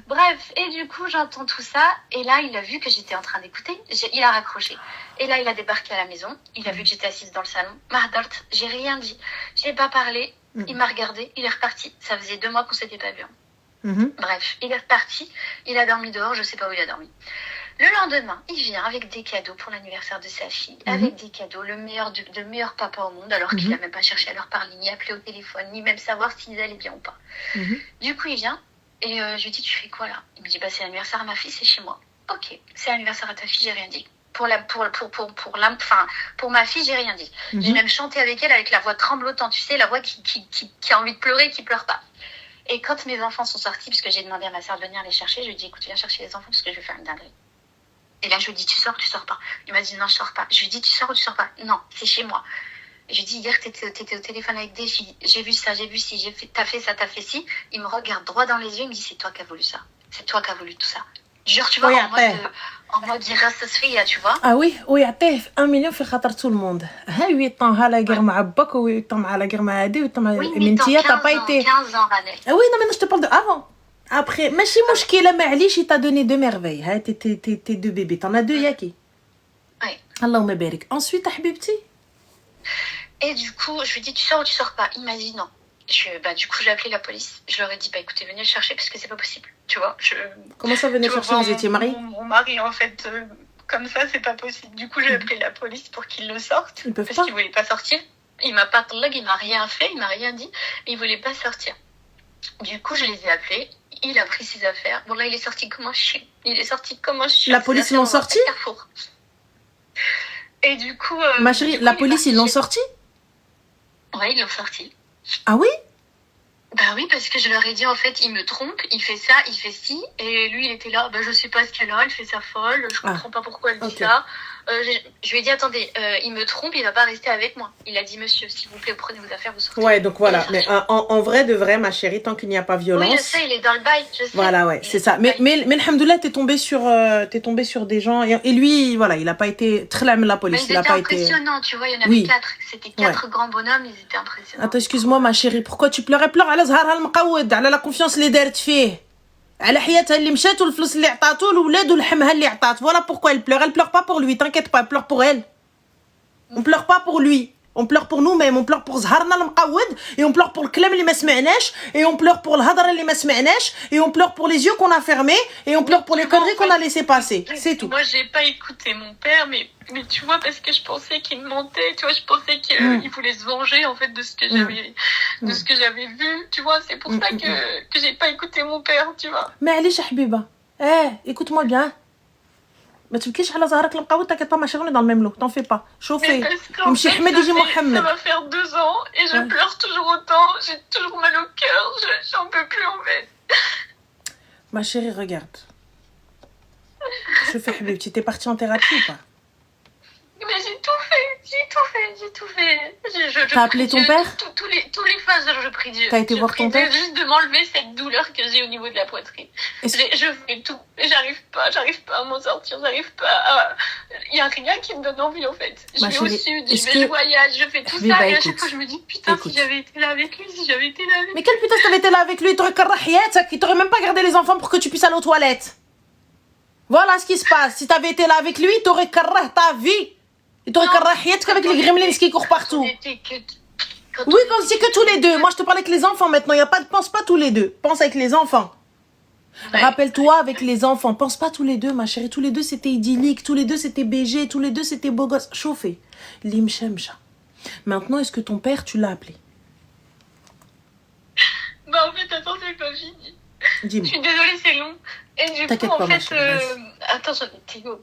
Bref, et du coup, j'entends tout ça, et là, il a vu que j'étais en train d'écouter, il a raccroché. Et là, il a débarqué à la maison, il a vu que j'étais assise dans le salon. Mahdart, j'ai rien dit, j'ai pas parlé, il m'a regardé, il est reparti. Ça faisait 2 mois qu'on s'était pas vu. Bref, il est reparti, il a dormi dehors, je sais pas où il a dormi. Le lendemain, il vient avec des cadeaux pour l'anniversaire de sa fille, avec des cadeaux, le meilleur papa au monde, alors qu'il n'a même pas cherché à leur parler, ni appeler au téléphone, ni même savoir s'ils allaient bien ou pas. Du coup, il vient, et je lui dis, tu fais quoi là? Il me dit, c'est l'anniversaire à ma fille, c'est chez moi. Ok, c'est l'anniversaire à ta fille, j'ai rien dit. Pour ma fille, j'ai rien dit. J'ai même chanté avec elle avec la voix tremblotante, tu sais, la voix qui a envie de pleurer, qui pleure pas. Et quand mes enfants sont sortis, parce que j'ai demandé à ma soeur de venir les chercher, je lui ai dit, écoute, viens chercher les enfants parce que je vais faire une dinguerie. Et là, je lui ai dit, tu sors ou tu sors pas? Il m'a dit, non, je sors pas. Je lui ai dit, tu sors ou tu sors pas? Non, c'est chez moi. Et je lui ai dit, hier, t'étais au téléphone avec des filles. J'ai vu ça, j'ai vu ci, t'as fait ça, t'as fait ci. Il me regarde droit dans les yeux, il me dit, c'est toi qui as voulu ça. C'est toi qui as voulu tout ça. Jure, tu vois, en mode irasasfiya, tu vois. Ah oui, ويعطيه 1 million في خاطر tout le monde. ها 8 ans, ها la guerre مع باك و8 ans مع la guerre مع هادي و8 ans مع منتيا t'as pas été 15 ans, Ranel. Ah oui, non, mais non, je te parle de avant. Après, ماشي مشكلة معليش, il t'a donné 2 merveilles. ها tes 2 bébés, t'en as 2 ياكي. Oui. اللهم بارك. Ensuite, حبيبتي. Et du coup, je lui ai dit, tu sors ou tu sors pas? Il m'a dit non. Du coup, j'ai appelé la police. Je leur ai dit, écoutez, venez le chercher parce que c'est pas possible. Tu vois, Comment ça, venez chercher? Vous étiez mariés? Mon mari, en fait, comme ça, c'est pas possible. Du coup, j'ai appelé la police pour qu'ils le sortent. Ils peuvent parce pas. qu'il voulait pas sortir. Il m'a pas tallag, il m'a rien fait, il m'a rien dit. Il voulait pas sortir. Du coup, je les ai appelés. Il a pris ses affaires. Bon, là, il est sorti comme un chien. La police l'ont sorti? Et du coup... Ma chérie, la police, ils l'ont sorti? Ouais, ils l'ont sorti. Ah oui? Bah oui, parce que je leur ai dit, en fait, il me trompe, il fait ça, il fait ci, et lui, il était là, je sais pas ce qu'elle a, elle fait sa folle, je comprends pas pourquoi elle dit ça. Je lui ai dit, attendez, il me trompe, il va pas rester avec moi. Il a dit, monsieur, s'il vous plaît, prenez vos affaires, vous sortez. Ouais, donc voilà, mais en vrai de vrai, ma chérie, tant qu'il n'y a pas violence... Oui, je sais, il est dans le bail, je sais. Voilà, ouais, c'est ça. Mais alhamdoulilah, t'es tombé sur des gens, et lui, voilà, il a pas été... Très la police, il a pas été... impressionnant, tu vois, il y en avait 4. C'était 4 grands bonhommes, ils étaient impressionnants. Attends, excuse-moi, ma chérie, pourquoi tu pleurais? Pleure على زهرها المقود, على la confiance اللي دارت فيه, على حياتها اللي مشات والفلوس اللي عطاتو والولاد ولحمها اللي عطات. Voilà pourquoi elle pleure pas pour lui, t'inquiète pas, elle pleure pour elle. On pleure pas pour lui, on pleure pour nous-mêmes, on pleure pour زهرنا المقود, et on pleure pour الكلام اللي ما سمعناش, et on pleure pour الهضره اللي ما سمعناش, et on pleure pour les yeux qu'on a fermés, et on pleure pour les conneries qu'on a laissé passer. C'est tout. Moi, j'ai pas écouté mon père, mais tu vois, parce que je pensais qu'il me mentait, tu vois, je pensais qu'il voulait se venger, en fait, de ce que j'avais vu, tu vois, c'est pour ça que j'ai pas écouté mon père, tu vois. Mais allez, حبيبة, écoute-moi bien. ما تبكيش على زهرك المقود, t'inquiète pas, ma chérie, on est dans le même lot, t'en fais pas. Chauffez. Ça va faire 2 ans, et je pleure toujours autant, j'ai toujours mal au cœur, j'en peux plus, en fait. Ma chérie, regarde. Chauffez, حبيبتي, t'es partie en thérapie ou pas? Mais j'ai tout fait. T'as appelé ton père? Tous les phases, je prie Dieu. T'as été voir ton père? Juste de m'enlever cette douleur que j'ai au niveau de la poitrine. Je fais tout. J'arrive pas à m'en sortir, il y a rien qui me donne envie, en fait. Je vais au sud, je voyage, je fais tout ça, et à chaque fois je me dis, putain, si j'avais été là avec lui, Mais quel putain, si t'avais été là avec lui, t'aurais même pas gardé les enfants pour que tu puisses aller aux toilettes. Voilà ce qui se passe. Si t'avais été là avec lui, t'aurais carré ta vie. Il t'aurait carré avec les gremlins qui courent partout. Oui, quand c'est que tous les deux. Moi, je te parle avec les enfants maintenant. Pense pas tous les deux. Pense avec les enfants. Ouais. Rappelle-toi avec les enfants. Pense pas tous les deux, ma chérie. Tous les deux, c'était idyllique. Tous les deux, c'était BG. Tous les deux, c'était beau gosse. Chauffé. Limchemcha. Maintenant, est-ce que ton père, tu l'as appelé? En fait, attends, c'est pas fini. Dis-moi. Je suis désolée, c'est long. Et du coup, en fait... Attends, j'en étais où?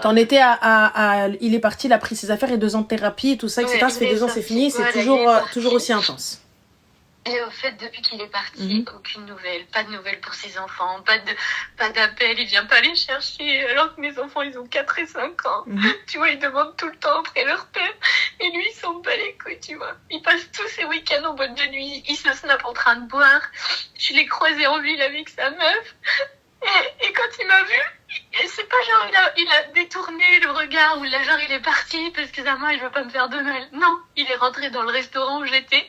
T'en étais à... Il est parti, il a pris ses affaires et 2 ans de thérapie et tout ça, etc. Ça fait 2 ans, c'est fini. C'est toujours aussi intense. Et au fait, depuis qu'il est parti, aucune nouvelle. Pas de nouvelles pour ses enfants. Pas d'appel. Il vient pas les chercher. Alors que mes enfants, ils ont 4 et 5 ans. Tu vois, ils demandent tout le temps après leur père. Et lui, il s'en bat les couilles, tu vois. Il passe tous ses week-ends en boîte de nuit. Il se snap en train de boire. Je l'ai croisé en ville avec sa meuf. Et quand il m'a vu, C'est pas genre il a détourné le regard ou là genre il est parti parce que sa main il veut pas me faire de mal. Non, il est rentré dans le restaurant où j'étais.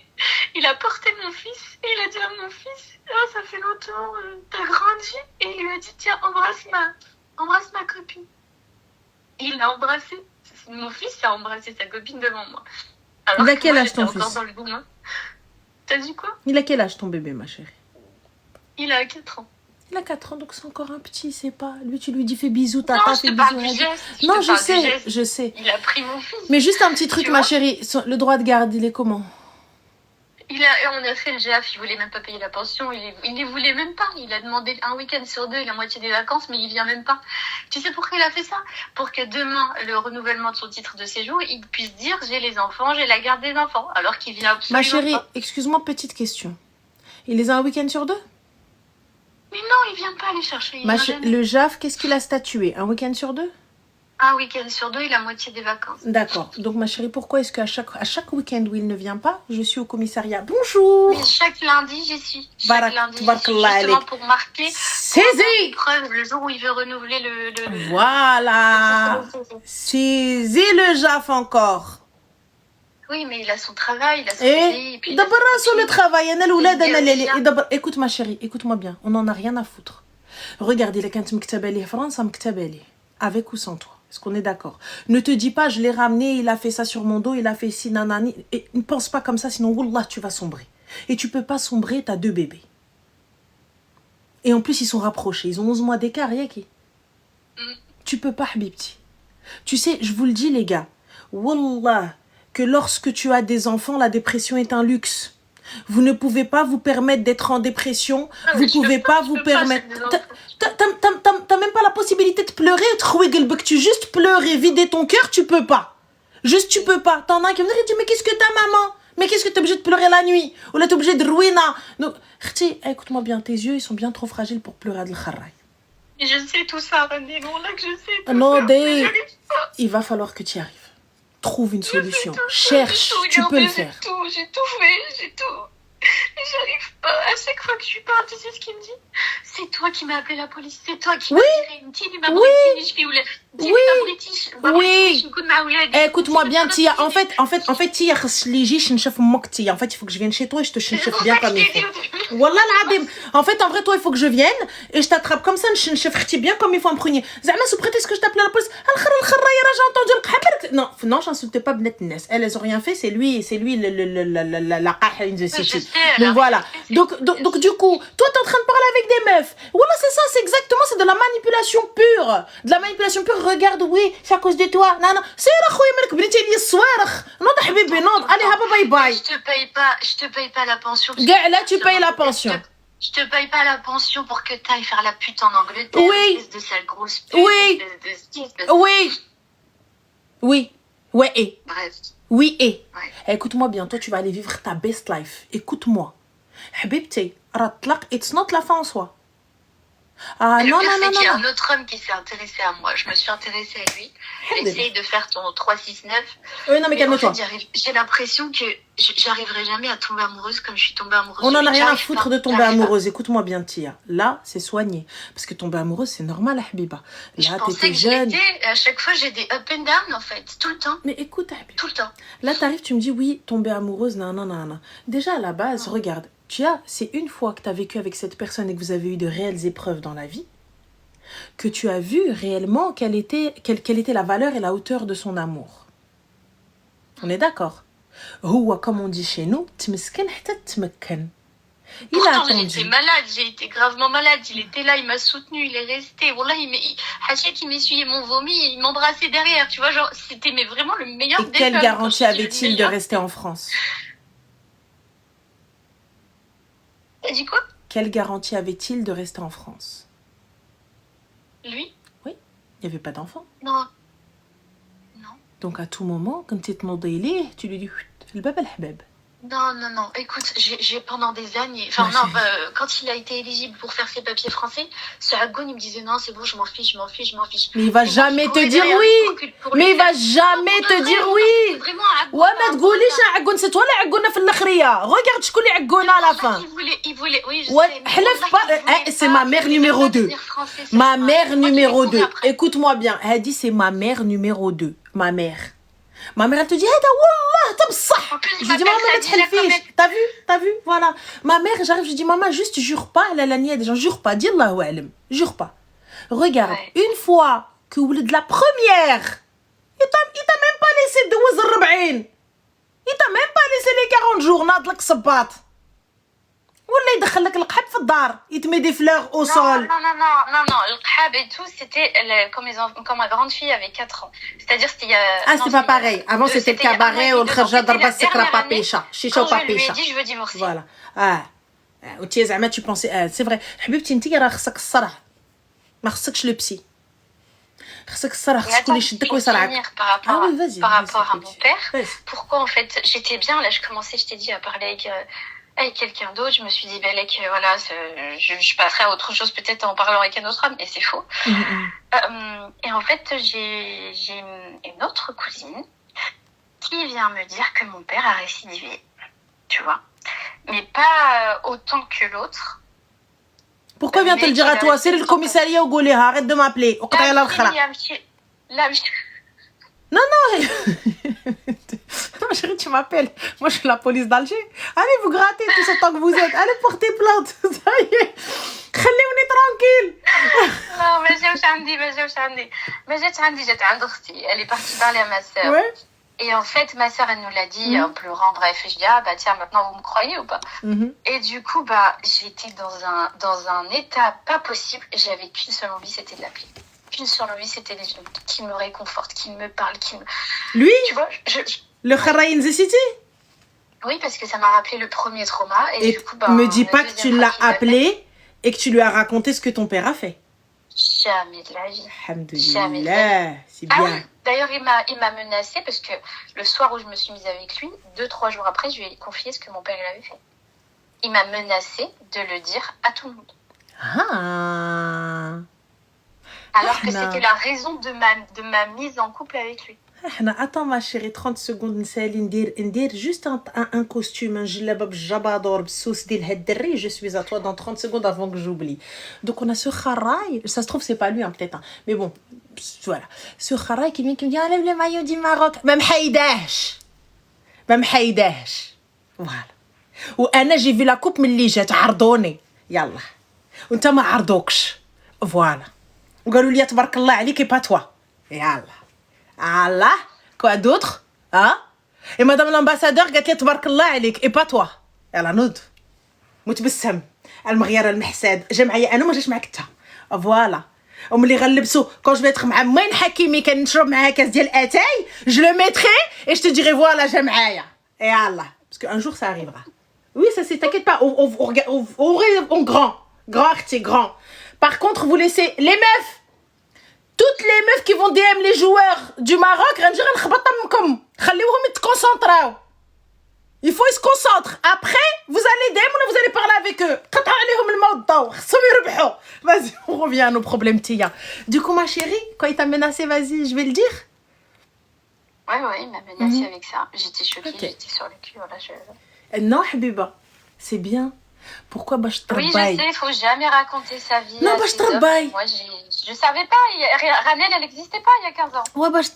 Il a porté mon fils et il a dit à mon fils, oh, ça fait longtemps, t'as grandi. Et il lui a dit, tiens, embrasse ma copine. Et il l'a embrassé. Mon fils a embrassé sa copine devant moi. Alors il a quel âge ton fils? Dans le boom. T'as dit quoi? Il a quel âge ton bébé, ma chérie? Il a 4 ans. Il a 4 ans, donc c'est encore un petit, c'est pas. Lui, tu lui dis fais bisous, tata, fais bisous. Non, je sais. Il a pris mon fils. Mais juste un petit truc, ma chérie. Le droit de garde, il est comment? On a fait le GAF, il voulait même pas payer la pension, il ne voulait même pas. Il a demandé un week-end sur 2, la moitié des vacances, mais il vient même pas. Tu sais pourquoi il a fait ça? Pour que demain, le renouvellement de son titre de séjour, il puisse dire j'ai les enfants, j'ai la garde des enfants, alors qu'il vient absolument pas. Ma chérie, pas. Excuse-moi, petite question. Il les a un week-end sur 2? Mais non, il vient pas les chercher. Le JAF, qu'est-ce qu'il a statué? Un week-end sur 2? Un week-end sur 2 et la moitié des vacances. D'accord. Donc, ma chérie, pourquoi est-ce qu'à chaque week-end où il ne vient pas, je suis au commissariat? Bonjour. Mais chaque lundi, j'y suis. Chaque lundi, justement pour marquer preuve le jour où il veut renouveler le Voilà. Saisis le JAF encore. Oui, mais il a son travail, il a son vie. D'abord, sur le travail, écoute ma chérie, écoute-moi bien, on n'en a rien à foutre. Regarde, il a quand m'ktabali France, m'ktabali. Avec ou sans toi. Est-ce qu'on est d'accord? Ne te dis pas, je l'ai ramené, il a fait ça sur mon dos, il a fait ci, nanani. Et ne pense pas comme ça, sinon, wallah, tu vas sombrer. Et tu peux pas sombrer, t'as 2 bébés. Et en plus, ils sont rapprochés, ils ont 11 mois d'écart, yaki. Tu peux pas, habibti. Tu sais, je vous le dis, les gars, wallah, que lorsque tu as des enfants, la dépression est un luxe. Vous ne pouvez pas vous permettre d'être en dépression. Vous ne pouvez pas vous permettre... T'as même pas la possibilité de pleurer. Tu juste pleurer, vider ton cœur, tu peux pas. Juste, tu peux pas. T'en as qui me disent, mais qu'est-ce que t'as, maman? Mais qu'est-ce que t'es obligé de pleurer la nuit? Ou là, t'es obligé de ruina. Donc, écoute-moi bien, tes yeux, ils sont bien trop fragiles pour pleurer à de l'kharraï. Et je sais tout ça, René. Non, là que je sais tout ça. Il va falloir que tu y arrives. Trouve une solution. Cherche, tu peux le faire. J'ai tout fait, j'ai tout. Mais j'arrive pas. À chaque fois que je lui parle, tu sais ce qu'il me dit? C'est toi qui m'as appelé la police. C'est toi qui m'as viré une tine, ma british. Oui. Écoute-moi bien, Tia. En fait, Tia, en fait, il faut que je vienne chez toi et je te chinchef bien comme il faut. Wallah l'adem. En fait, en vrai, toi, il faut que je vienne et je t'attrape comme ça, je chinchef bien comme il faut en premier. Zama, sous prétexte que je t'appelle la police. Non, j'insulte pas Bnet Nes. Elles ont rien fait, c'est lui la qaha in the city. Donc voilà. Donc du coup, toi t'es en train de parler avec des meufs. Voilà, c'est ça, c'est de la manipulation pure. De la manipulation pure. Regarde, oui, c'est à cause de toi. Non, c'est la khouya malk bniti li soir. Non, habibi, non. Allez, haba bye bye. Je te paye pas la pension. Là, tu payes la pension. Je te paye pas la pension pour que t'ailles faire la pute en Angleterre. Oui. Espèce de sale grosse pute. Oui. Ouais, et. Bref. Oui, et. Écoute-moi bien, toi, tu vas aller vivre ta best life. Écoute-moi. Habibti, ratlaq, it's not la fin en soi. Ah non, non. Il y a un autre homme qui s'est intéressé à moi. Je me suis intéressée à lui. J'ai essayé de faire ton 3-6-9. Oui, non, mais calme-toi. En fait, j'ai l'impression que j'arriverai jamais à tomber amoureuse comme je suis tombée amoureuse. On n'en a rien à foutre de tomber amoureuse. Écoute-moi bien, Tia. Là, c'est soigné. Parce que tomber amoureuse, c'est normal, Habiba. Là, t'étais jeune. À chaque fois, j'ai des up and down, en fait. Tout le temps. Mais écoute, Habiba. Tout le temps. Là, t'arrives, tu me dis, oui, tomber amoureuse, non. Déjà, à la base, regarde. C'est une fois que tu as vécu avec cette personne et que vous avez eu de réelles épreuves dans la vie que tu as vu réellement quelle était la valeur et la hauteur de son amour. On est d'accord? Comme on dit chez nous, il a attendu. J'étais malade, j'ai été gravement malade. Il était là, il m'a soutenu, il est resté. Wallah, il m'essuyait mon vomi, il m'embrassait derrière. Tu vois, genre, c'était vraiment le meilleur des quelle garantie avait-il de rester en France? T'as dit quoi? Quelle garantie avait-il de rester en France? Lui? Oui, il n'y avait pas d'enfant. Non. Donc à tout moment, quand tu te demandes, tu lui dis le bab al-habab. Non. Écoute, j'ai pendant des années. Enfin, non, quand il a été éligible pour faire ses papiers français, ce Agoun, il me disait non, c'est bon, je m'en fiche. Mais il va jamais te dire oui. Mais il va jamais te dire oui. Ouais, mais تقوليش عقون c'est toi اللي عقونا في الاخريه. Regarde شكون اللي عقونا à la fin. Il voulait, oui, je Ouais, sais. حلف pas. C'est ma mère numéro 2. Ma mère numéro 2. Écoute-moi bien. Elle dit c'est ma mère numéro 2. Ma mère. Ma mère, elle te dit, هذا والله طب صح. Je dis, maman, ما تحلفيش. T'as vu, voilà. Ma mère, j'arrive, je dis, maman, juste jure pas, elle a la niais des gens, jure pas, dis Allahu a'lam, jure pas. Regarde, une fois que vous êtes la première, il t'a même pas laissé دوز الربعين. Il t'a même pas laissé les 40 jours, ناض لك صباط. ولا يدخل لك القحب في الدار, il te met des fleurs au sol. Non, le khab et tout, c'était quand ma grande fille avait 4 ans. C'est-à-dire c'était il y a... Ah, c'est pas pareil. Avant, c'était le cabaret ou le kharja darba sikra papécha. Chicha ou papécha. Quand je lui ai dit, je veux divorcer. Voilà. Ah. وتي زعما tu pensais c'est vrai حبيبتي انت راه خصك الصرح ما خصكش لو بسي خصك الصرح خصك تكوني يشدك ويصرعك par rapport à mon père. Pourquoi en fait j'étais bien là, je commençais, je t'ai dit, à parler avec quelqu'un d'autre, je me suis dit voilà, je passerai à autre chose peut-être en parlant avec un autre homme, et c'est faux. Et en fait j'ai une autre cousine qui vient me dire que mon père a récidivé, tu vois, mais pas autant que l'autre. Pourquoi vient te le dire à toi? C'est le commissariat au Gouléha, arrête de m'appeler. Non, non, chérie, tu m'appelles. Moi, je suis la police d'Alger. Allez vous gratter tout ce temps que vous êtes. Allez porter plainte. Ça y est. خليوني tranquille. Non, mais j'étais عند أختي. Elle est partie parler à ma sœur. Ouais. Et en fait, ma sœur, elle nous l'a dit en pleurant, bref. Et je dis, bah tiens, maintenant, vous me croyez ou pas? Et du coup, j'étais dans un état pas possible. J'avais qu'une seule envie, c'était de l'appeler. Qu'une seule envie, c'était les gens qui me réconfortent, qui me parlent, Lui? Tu vois, le Kharaïn City? Oui, parce que ça m'a rappelé le premier trauma. Et du coup, me dis pas que tu l'as appelé et que tu lui as raconté ce que ton père a fait. Jamais de la vie. Alhamdoulilah, c'est bien. Ah oui, d'ailleurs, il m'a menacé parce que le soir où je me suis mise avec lui, 2-3 jours après, je lui ai confié ce que mon père avait fait. Il m'a menacé de le dire à tout le monde. Ah. Alors que c'était la raison de ma mise en couple avec lui. Attends ma chérie, 30 secondes نسالي ندير juste un costume, un جلابه بالجبادور بالسوس ديال هاد الدري. Je suis à toi dans 30 secondes avant que j'oublie. Donc on a ce Kharaï, ça se trouve c'est pas lui hein, peut-être, hein. Mais bon, voilà. Ce Kharaï qui vient qui me dit enlève le maillot du Maroc. ما محيداش. Voilà. وانا j'ai vu la coupe ملي جات عرضوني. يلا. وانت ما عرضوكش. Voilà. وقالوا لي تبارك الله عليك et pas toi. يلا. Allah, quoi d'autre? Hein? Et madame l'ambassadeur, قالت لي تبارك الله عليك et pas toi. يلا نوض. متبسم. المغيره المحساد. جا معايا انا ما جاش معاك انت. فوالا. وملي غنلبسو quand je vais être مع مين حكيمي كنشرب معاها كاس ديال اتاي, je le mettrai et je te dirai voilà جا معايا. يلا. Parce qu'un jour ça arrivera. Oui, ça c'est t'inquiète pas, on grand artier, grand. Par contre, vous laissez les meufs. Toutes les meufs qui vont DM les joueurs du Maroc, il faut ils se concentrent. Après, vous allez DM ou vous allez parler avec eux. Vas-y, on revient à nos problèmes, Tia. Du coup, ma chérie, quand il t'a menacé, vas-y, je vais le dire. Ouais, il m'a menacé avec ça. J'étais choquée, j'étais sur le cul. Voilà, Non, Habiba, c'est bien. Pourquoi je travaille? Oui, je sais, il faut jamais raconter sa vie. Non, je travaille. Moi, je savais pas. Ranel, elle n'existait pas il y a 15 ans. Ouais, je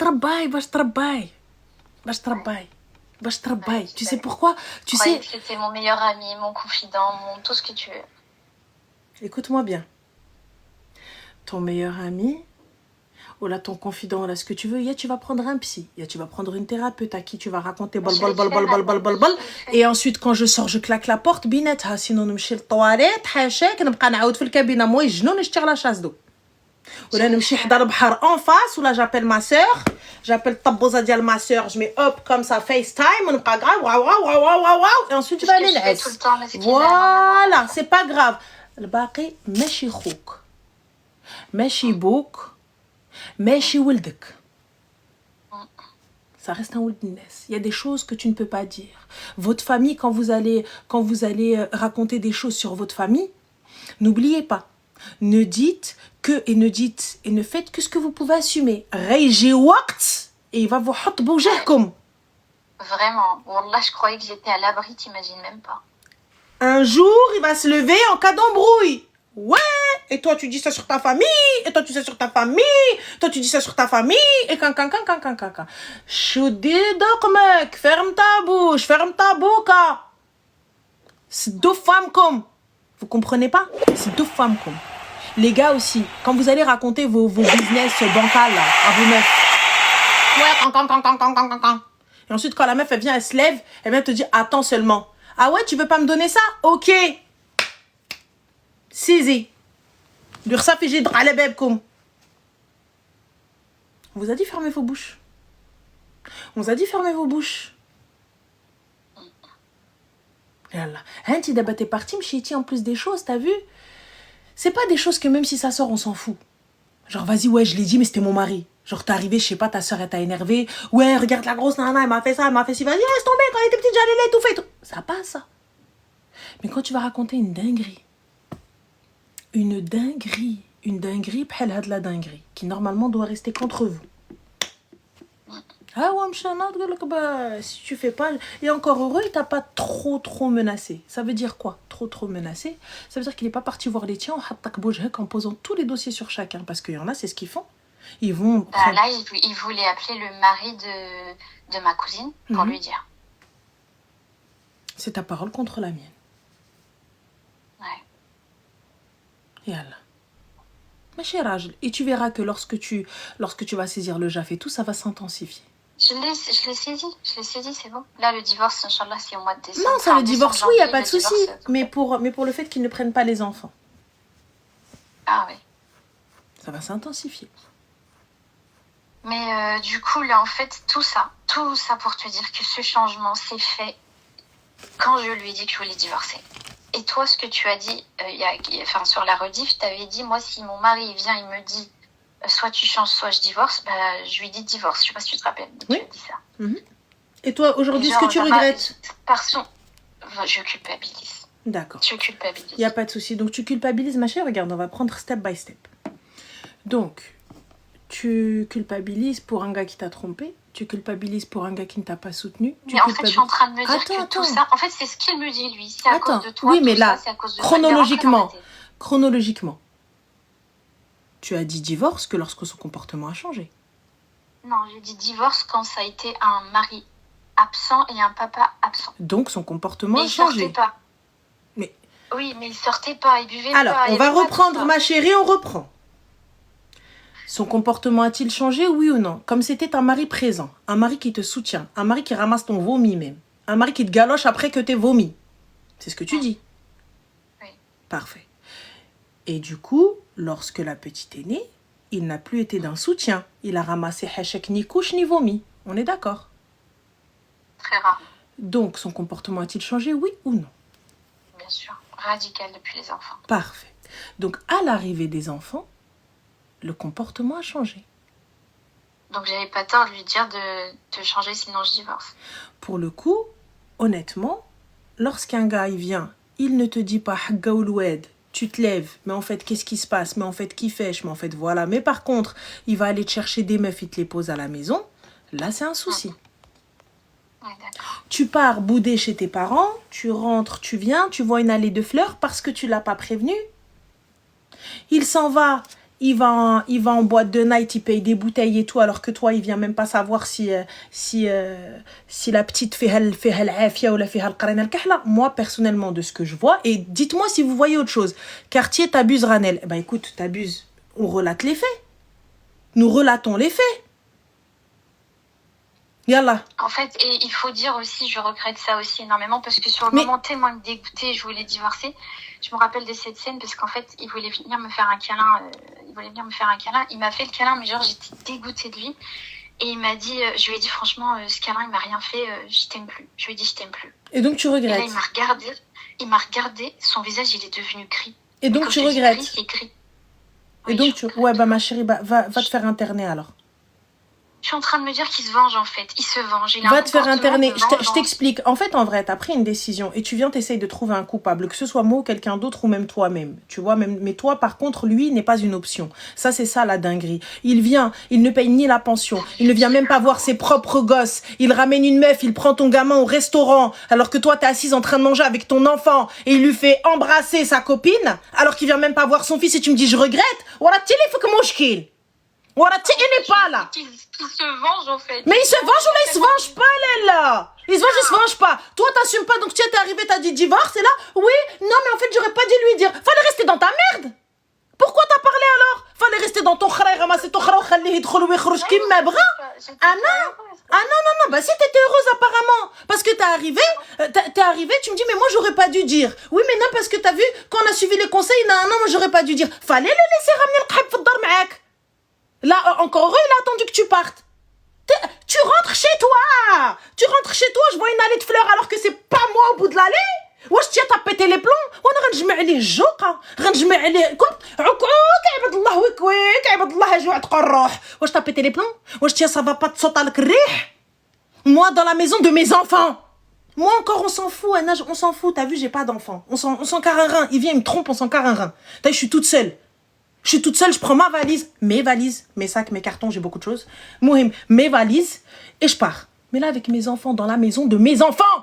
travaille. Tu sais pourquoi? Tu sais. C'était mon meilleur ami, mon confident, tout ce que tu veux. Écoute-moi bien. Ton meilleur ami, ou là ton confident, là ce que tu veux, tu vas prendre un psy, tu vas prendre une thérapeute à qui tu vas raconter bol. Et ensuite quand je sors, je claque la porte, بيناتها sinon نمشي للطواليت حاشاك نبقى نعاود في الكابينه مو يجنون نشتي على شاز دو. ولا نمشي حدا البحر en face, ولا j'appelle ma sœur, j'appelle الطبوزه ديال ma sœur, je mets hop comme ça FaceTime ونبقى grave واو et ensuite tu vas aller نعس. Voilà, c'est pas grave. الباقي ماشي خوك ماشي بوك ماشي ولدك. ça reste un wilderness. Il y a des choses que tu ne peux pas dire. Votre famille, quand vous allez raconter des choses sur votre famille, n'oubliez pas, ne dites et ne faites que ce que vous pouvez assumer. Rayji waqt et il va vous hot boujehkoum. Vraiment, Wallah, je croyais que j'étais à l'abri, t'imagines même pas. Un jour, il va se lever en cas d'embrouille. Ouais, et toi tu dis ça sur ta famille, et toi tu dis ça sur ta famille, toi tu dis ça sur ta famille, et quand. Choudi mec, ferme ta bouche, ferme ta boca. C'est deux femmes comme. Vous comprenez pas? C'est deux femmes comme. Les gars aussi, quand vous allez raconter vos business bancals là, à vos meufs. Ouais, et ensuite quand la meuf elle vient, elle se lève, elle vient te dire attends seulement. Ah ouais, tu veux pas me donner ça? Ok. Saisis. L'URSSAF et j'ai droit à la bébé. On vous a dit fermez vos bouches. On vous a dit fermez vos bouches. Yallah. Hein, tu d'abord t'es parti, m'chiti en plus des choses, t'as vu? C'est pas des choses que même si ça sort, on s'en fout. Genre, vas-y, ouais, je l'ai dit, mais c'était mon mari. Genre, t'es arrivé, je sais pas, ta soeur, elle t'a énervé. Ouais, regarde la grosse nana, elle m'a fait ça, elle m'a fait ci. Vas-y, laisse tomber, quand elle était petite, j'allais l'étouffer. Ça passe, ça. Mais quand tu vas raconter une dinguerie, bhel had la dinguerie, qui normalement doit rester contre vous. Ah ouais, si tu fais pas... Et encore heureux, il t'a pas trop menacé. Ça veut dire quoi? Trop menacé. Ça veut dire qu'il est pas parti voir les tiens en posant tous les dossiers sur chacun. Parce qu'il y en a, c'est ce qu'ils font. Ils vont... Là, il voulait appeler le mari de ma cousine pour lui dire. C'est ta parole contre la mienne. Ouais. Et Allah. Ma chère Rajl, et tu verras que lorsque tu vas saisir le jaf et tout, ça va s'intensifier. Je l'ai saisi, c'est bon. Là, le divorce, Inch'Allah, c'est au mois de décembre. Non, ça, le divorce, oui, il n'y a pas de souci. Mais pour le fait qu'ils ne prennent pas les enfants. Ah oui. Ça va s'intensifier. Mais du coup, là, en fait, tout ça pour te dire que ce changement s'est fait quand je lui ai dit que je voulais divorcer. Et toi, ce que tu as dit, sur la rediff, tu avais dit, moi, si mon mari vient, il me dit, soit tu changes, soit je divorce, je lui dis divorce. Je sais pas si tu te rappelles, mais oui. Tu as dit ça. Mm-hmm. Et toi, aujourd'hui, ce que tu regrettes? Je culpabilise. D'accord. Je culpabilise. Il n'y a pas de souci. Donc, tu culpabilises, ma chère. Regarde, on va prendre step by step. Donc, tu culpabilises pour un gars qui t'a trompé. Tu culpabilises pour un gars qui ne t'a pas soutenu. Mais en fait, je suis en train de me dire que tout ça... En fait, c'est ce qu'il me dit, lui. C'est à cause de toi. Oui, mais là, c'est à cause de chronologiquement, tu as dit divorce que lorsque son comportement a changé. Non, j'ai dit divorce quand ça a été un mari absent et un papa absent. Donc, son comportement a changé. Mais il sortait pas. Mais... Oui, mais il sortait pas, il buvait pas. Alors, on va reprendre, ma chérie, on reprend. Son comportement a-t-il changé, oui ou non? Comme c'était un mari présent, un mari qui te soutient, un mari qui ramasse ton vomi même, un mari qui te galoche après que t'aies vomi. C'est ce que tu dis? Oui. Parfait. Et du coup, lorsque la petite est née, il n'a plus été d'un soutien. Il a ramassé hachek ni couche ni vomi. On est d'accord? Très rare. Donc, son comportement a-t-il changé, oui ou non? Bien sûr. Radical depuis les enfants. Parfait. Donc, à l'arrivée des enfants, le comportement a changé. Donc, j'avais pas tort de lui dire de changer, sinon je divorce. Pour le coup, honnêtement, lorsqu'un gars il vient, il ne te dit pas Hagga ouloued, tu te lèves, mais en fait, qu'est-ce qui se passe? Mais en fait, qui fêche? Mais en fait, voilà. Mais par contre, il va aller te chercher des meufs, il te les pose à la maison. Là, c'est un souci. Ouais, d'accord. Tu pars bouder chez tes parents, tu rentres, tu viens, tu vois une allée de fleurs parce que tu l'as pas prévenu. Il s'en va. Il va en boîte de night, il paye des bouteilles et tout, alors que toi, il vient même pas savoir si la petite fait l'afia ou la fait al-qarina al-kahla. Moi, personnellement, de ce que je vois, et dites-moi si vous voyez autre chose. Quartier, t'abuses, Ranel. Eh ben, écoute, t'abuses. On relate les faits. Nous relatons les faits. Yallah. En fait, et il faut dire aussi, je regrette ça aussi énormément, parce que sur le moment tellement dégoûté, je voulais divorcer. Je me rappelle de cette scène parce qu'en fait, il voulait venir me faire un câlin. Il m'a fait le câlin, mais genre, j'étais dégoûtée de lui. Et il m'a dit, je lui ai dit, franchement, ce câlin, il m'a rien fait, je t'aime plus. Je lui ai dit, je t'aime plus. Et donc, tu regrettes. Et là, il m'a regardé, son visage, il est devenu gris. Et donc, tu regrettes. Gris, c'est gris. Et donc, ouais, bah, ma chérie, va te faire interner alors. Je suis en train de me dire qu'il se venge en fait. Il se venge. Il a Va te faire interner. Je t'explique. En fait, en vrai, t'as pris une décision et tu viens, t'essayes de trouver un coupable, que ce soit moi ou quelqu'un d'autre ou même toi-même. Tu vois, même. Mais toi, par contre, lui n'est pas une option. Ça, c'est ça la dinguerie. Il vient, il ne paye ni la pension, il ne vient même pas voir ses propres gosses. Il ramène une meuf, il prend ton gamin au restaurant, alors que toi, t'es assise en train de manger avec ton enfant et il lui fait embrasser sa copine, alors qu'il vient même pas voir son fils et tu me dis, je regrette. Warati, il n'est pas là. Qui se venge en fait. Mais il se venge ou là il se venge pas, là. Il se venge pas. Toi, t'assumes pas, donc tu es arrivé, t'as dit divorce, et là, oui, non, mais en fait, j'aurais pas dû lui dire. Fallait rester dans ta merde. Pourquoi t'as parlé alors? Fallait rester dans ton khara, ramasser ton khara, khalih yidkhul ou yakhruj kim ma bra. Ah non, bah si t'étais heureuse apparemment. Parce que t'es arrivé, tu me dis, mais moi, j'aurais pas dû dire. Oui, mais non, parce que t'as vu, quand on a suivi les conseils, non, moi, j'aurais pas dû dire. Fallait le laisser ramener le khab fi ddar ma'ak. Là, encore heureux, il a attendu que tu partes. Tu rentres chez toi. Tu rentres chez toi, je vois une allée de fleurs alors que c'est pas moi au bout de l'allée. واش تيا t'as pété les plombs وانا غنجمع عليه الجوقه غنجمع عليه كنت عكوك عباد الله وكويك عباد الله جوع تقول الروح واش t'as pété les plombs واش تيا ça va pas تصوت لك الريح moi dans la maison de mes enfants. Moi encore on s'en fout, on s'en fout, t'as vu j'ai pas d'enfant, on s'en carre un rein, il vient il me trompe, on s'en carre un rein. T'as vu je suis toute seule. Je suis toute seule, je prends ma valise, mes valises, mes sacs, mes cartons, j'ai beaucoup de choses. Mohim, mes valises, et je pars. Mais là, avec mes enfants, dans la maison de mes enfants,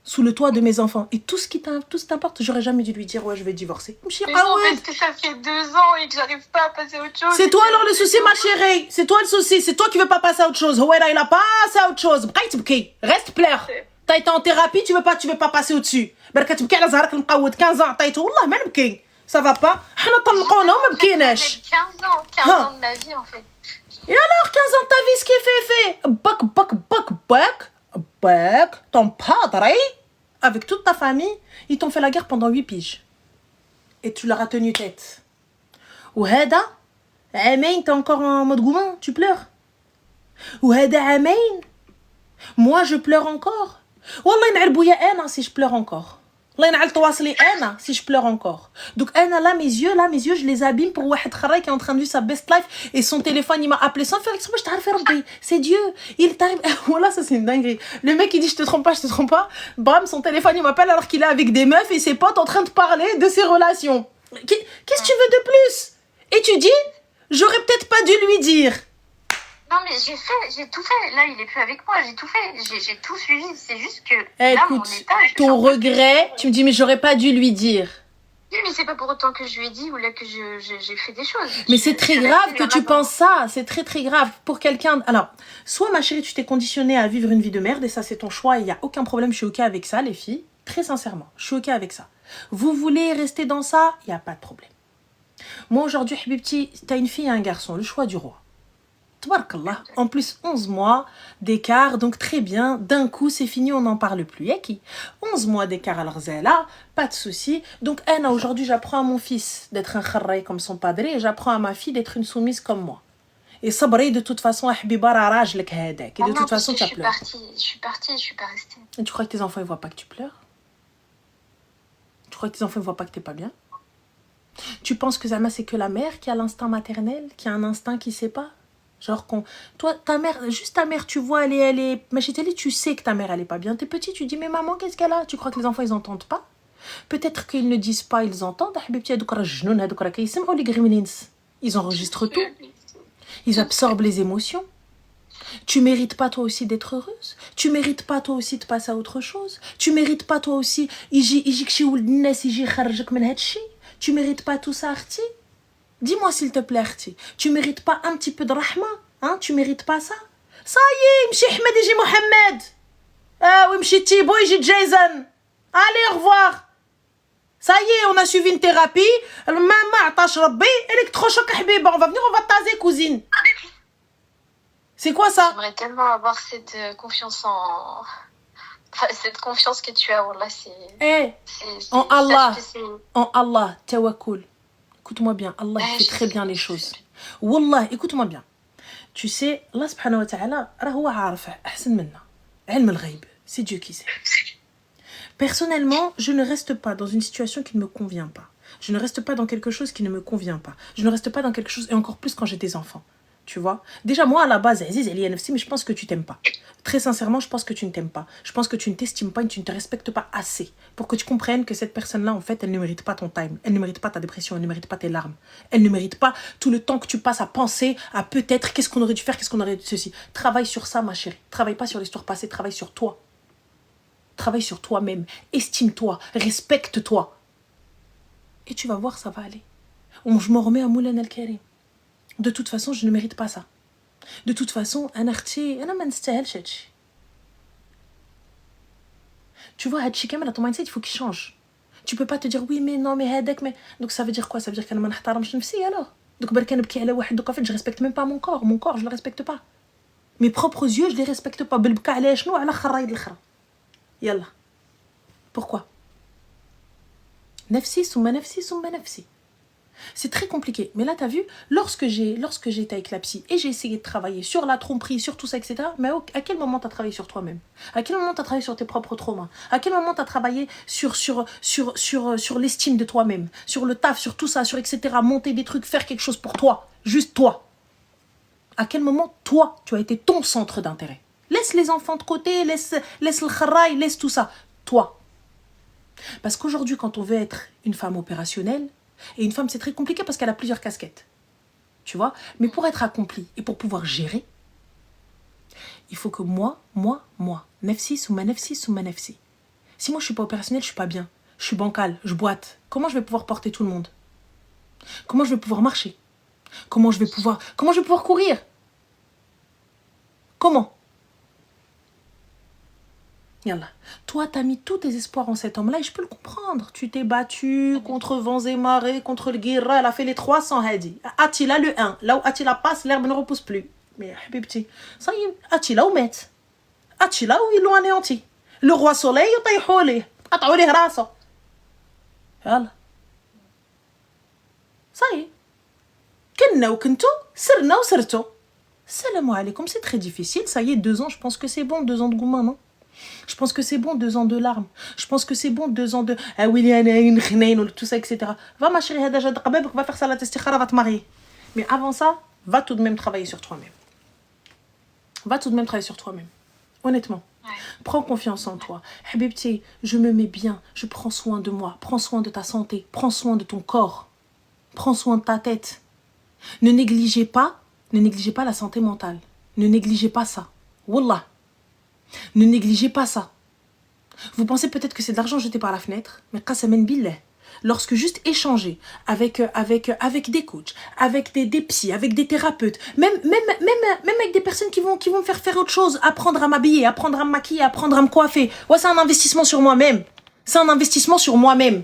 sous le toit de mes enfants. Et tout ce qui t'importe, j'aurais jamais dû lui dire, ouais, je vais divorcer. Mais non, parce que ça fait 2 ans et que j'arrive pas à passer à autre chose. C'est toi alors le souci, ma chérie. C'est toi le souci, c'est toi qui veux pas passer à autre chose. Ouais, là, il a passé à autre chose. Reste, pleure. T'as été en thérapie, tu veux pas passer au-dessus. Barka تبكي على زهرك المقود 15 ans عطيته والله ما نبكي. Ça va pas? حنا طلقونا وما بكيناش. 15 ans de ma vie en fait. Et alors 15 ans de ta vie, ce qui est fait. Bac, ton padre, avec toute ta famille, ils t'ont fait la guerre pendant 8 piges. Et tu leur as tenu tête. Ou hada, Amen, t'es encore en mode gourmand, tu pleures. Ou hada Amen, moi je pleure encore. Wallah n'arbouya ana si je pleure encore. Si je pleure encore. Donc là mes yeux je les abîme pour Wahed Kharay qui est en train de vivre sa best life et son téléphone il m'a appelé sans faire exprès. C'est Dieu, il t'arrive. Voilà, ça c'est une dinguerie. Le mec il dit je te trompe pas. Bam, son téléphone il m'appelle alors qu'il est avec des meufs et ses potes en train de parler de ses relations. Qu'est-ce que tu veux de plus? Et tu dis j'aurais peut-être pas dû lui dire. Non mais j'ai tout fait. Là il est plus avec moi, j'ai tout fait, j'ai tout suivi. C'est juste que là écoute, mon état. Ton regret, tu me dis mais j'aurais pas dû lui dire. Oui, mais c'est pas pour autant que je lui ai dit ou là que j'ai fait des choses. Mais c'est très grave que tu penses ça. C'est très très grave pour quelqu'un. Alors, soit ma chérie, tu t'es conditionnée à vivre une vie de merde et ça c'est ton choix. Il y a aucun problème. Je suis ok avec ça, les filles. Très sincèrement, je suis ok avec ça. Vous voulez rester dans ça, il y a pas de problème. Moi aujourd'hui, Habibti, t'as une fille et un garçon, le choix du roi. Tabarakallah. En plus, 11 mois d'écart, donc très bien. D'un coup, c'est fini, on n'en parle plus. Yaki. 11 mois d'écart, alors Zéla, pas de souci. Donc, Anna, aujourd'hui, j'apprends à mon fils d'être un kharray comme son padré et j'apprends à ma fille d'être une soumise comme moi. Et sabri, de toute façon, Habiba, rajlek hadak. Et de toute façon, tu as pleuré. Je suis partie, je suis pas restée. Et tu crois que tes enfants, ils voient pas que tu pleures? Tu crois que tes enfants, ils voient pas que t'es pas bien? Tu penses que Zama, c'est que la mère qui a l'instinct maternel, qui a un instinct qui sait pas? Genre, toi, ta mère, tu vois, elle est... Machiteli, tu sais que ta mère, elle est pas bien. T'es petit, tu dis, mais maman, qu'est-ce qu'elle a? Tu crois que les enfants, ils entendent pas? Peut-être qu'ils ne disent pas, ils entendent. Ils enregistrent tout. Ils absorbent les émotions. Tu mérites pas, toi aussi, d'être heureuse? Tu mérites pas, toi aussi, de passer à autre chose? Tu mérites pas, toi aussi, tu mérites pas tout ça, Arti? Dis-moi s'il te plaît, Arti, tu mérites pas un petit peu de rahma? Hein? Tu mérites pas ça? Ça y est, m'chi Ahmed et j'ai Mohamed. Ah oui, m'chi Thibaut et j'ai Jason. Allez, au revoir. Ça y est, on a suivi une thérapie. Maman, attache rabbi, électrochoc, habiba. On va venir, on va taser, cousine. C'est quoi ça? J'aimerais tellement avoir cette confiance en... Enfin, cette confiance que tu as, Wallah, c'est... En Allah, en Allah, tawakkul. Écoute-moi bien, Allah il fait très bien les choses. Wallah, écoute-moi bien. Tu sais, Allah subhanahu wa ta'ala, rahoua arfa, ahsan minna. Ilm al-ghayb, c'est Dieu qui sait. Personnellement, je ne reste pas dans une situation qui ne me convient pas. Je ne reste pas dans quelque chose qui ne me convient pas. Je ne reste pas dans quelque chose, et encore plus quand j'ai des enfants. Tu vois? Déjà, moi, à la base, Aziz, elle est NFC, mais je pense que tu t'aimes pas. Très sincèrement, je pense que tu ne t'aimes pas. Je pense que tu ne t'estimes pas et tu ne te respectes pas assez pour que tu comprennes que cette personne-là, en fait, elle ne mérite pas ton time. Elle ne mérite pas ta dépression. Elle ne mérite pas tes larmes. Elle ne mérite pas tout le temps que tu passes à penser à peut-être qu'est-ce qu'on aurait dû faire, qu'est-ce qu'on aurait dû ceci. Travaille sur ça, ma chérie. Travaille pas sur l'histoire passée, travaille sur toi. Travaille sur toi-même. Estime-toi. Respecte-toi. Et tu vas voir, ça va aller. Je me remets à Moulin El-Karim. De toute façon, je ne mérite pas ça. De toute façon, tu vois, ton mindset, il faut qu'il change. Tu peux pas te dire oui, mais non, mais hadak, mais. Donc ça veut dire quoi? Ça veut dire que alors. Donc, en fait, je respecte même pas mon corps. Mon corps, je le respecte pas. Mes propres yeux, je les respecte pas. Yallah. Pourquoi? Nafsi, soumma nafsi, soumma nafsi. C'est très compliqué. Mais là, tu as vu, lorsque j'étais avec la psy et j'ai essayé de travailler sur la tromperie, sur tout ça, etc., mais à quel moment tu as travaillé sur toi-même? À quel moment tu as travaillé sur tes propres traumas? À quel moment tu as travaillé sur l'estime de toi-même? Sur le taf, sur tout ça, sur etc., monter des trucs, faire quelque chose pour toi. Juste toi. À quel moment, toi, tu as été ton centre d'intérêt? Laisse les enfants de côté, laisse le kharaï, laisse tout ça. Toi. Parce qu'aujourd'hui, quand on veut être une femme opérationnelle, et une femme, c'est très compliqué parce qu'elle a plusieurs casquettes. Tu vois? Mais pour être accomplie et pour pouvoir gérer, il faut que moi, nefsi ou ma nefsi. Si moi, je suis pas opérationnelle, je suis pas bien. Je suis bancale, je boite. Comment je vais pouvoir porter tout le monde? Comment je vais pouvoir marcher? Comment je vais pouvoir courir? Comment? Yallah. Toi, t'as mis tous tes espoirs en cet homme-là et je peux le comprendre. Tu t'es battu contre vents et marées, contre le guérilla. Elle a fait les 300 Hadi. Attila le 1. Là où Attila passe, l'herbe ne repousse plus. Mais habibti, ça y est, Attila où met? Attila où ils l'ont anéanti. Le roi soleil, il a les rasa. Yallah. Ça y est. Kenna ou kento, sirna ou sirto. Salam alaikum, c'est très difficile. Ça y est, 2 ans, je pense que c'est bon. 2 ans de gourmand, non? Je pense que c'est bon 2 ans de larmes. Je pense que c'est bon 2 ans de tout ça, etc. Va ma chérie, va faire ça la testikhara, va te marier. Mais avant ça, va tout de même travailler sur toi-même. Va tout de même travailler sur toi-même. Honnêtement. Ouais. Prends confiance en toi. Habibti, je me mets bien. Je prends soin de moi. Prends soin de ta santé. Prends soin de ton corps. Prends soin de ta tête. Ne négligez pas la santé mentale. Ne négligez pas ça. Wallah. Ne négligez pas ça. Vous pensez peut-être que c'est de l'argent jeté par la fenêtre, mais qasaman billah, lorsque juste échanger avec des coachs, avec des psys, avec des thérapeutes, même avec des personnes qui vont me faire autre chose, apprendre à m'habiller, apprendre à me maquiller, apprendre à me coiffer. Ouais, c'est un investissement sur moi-même. C'est un investissement sur moi-même.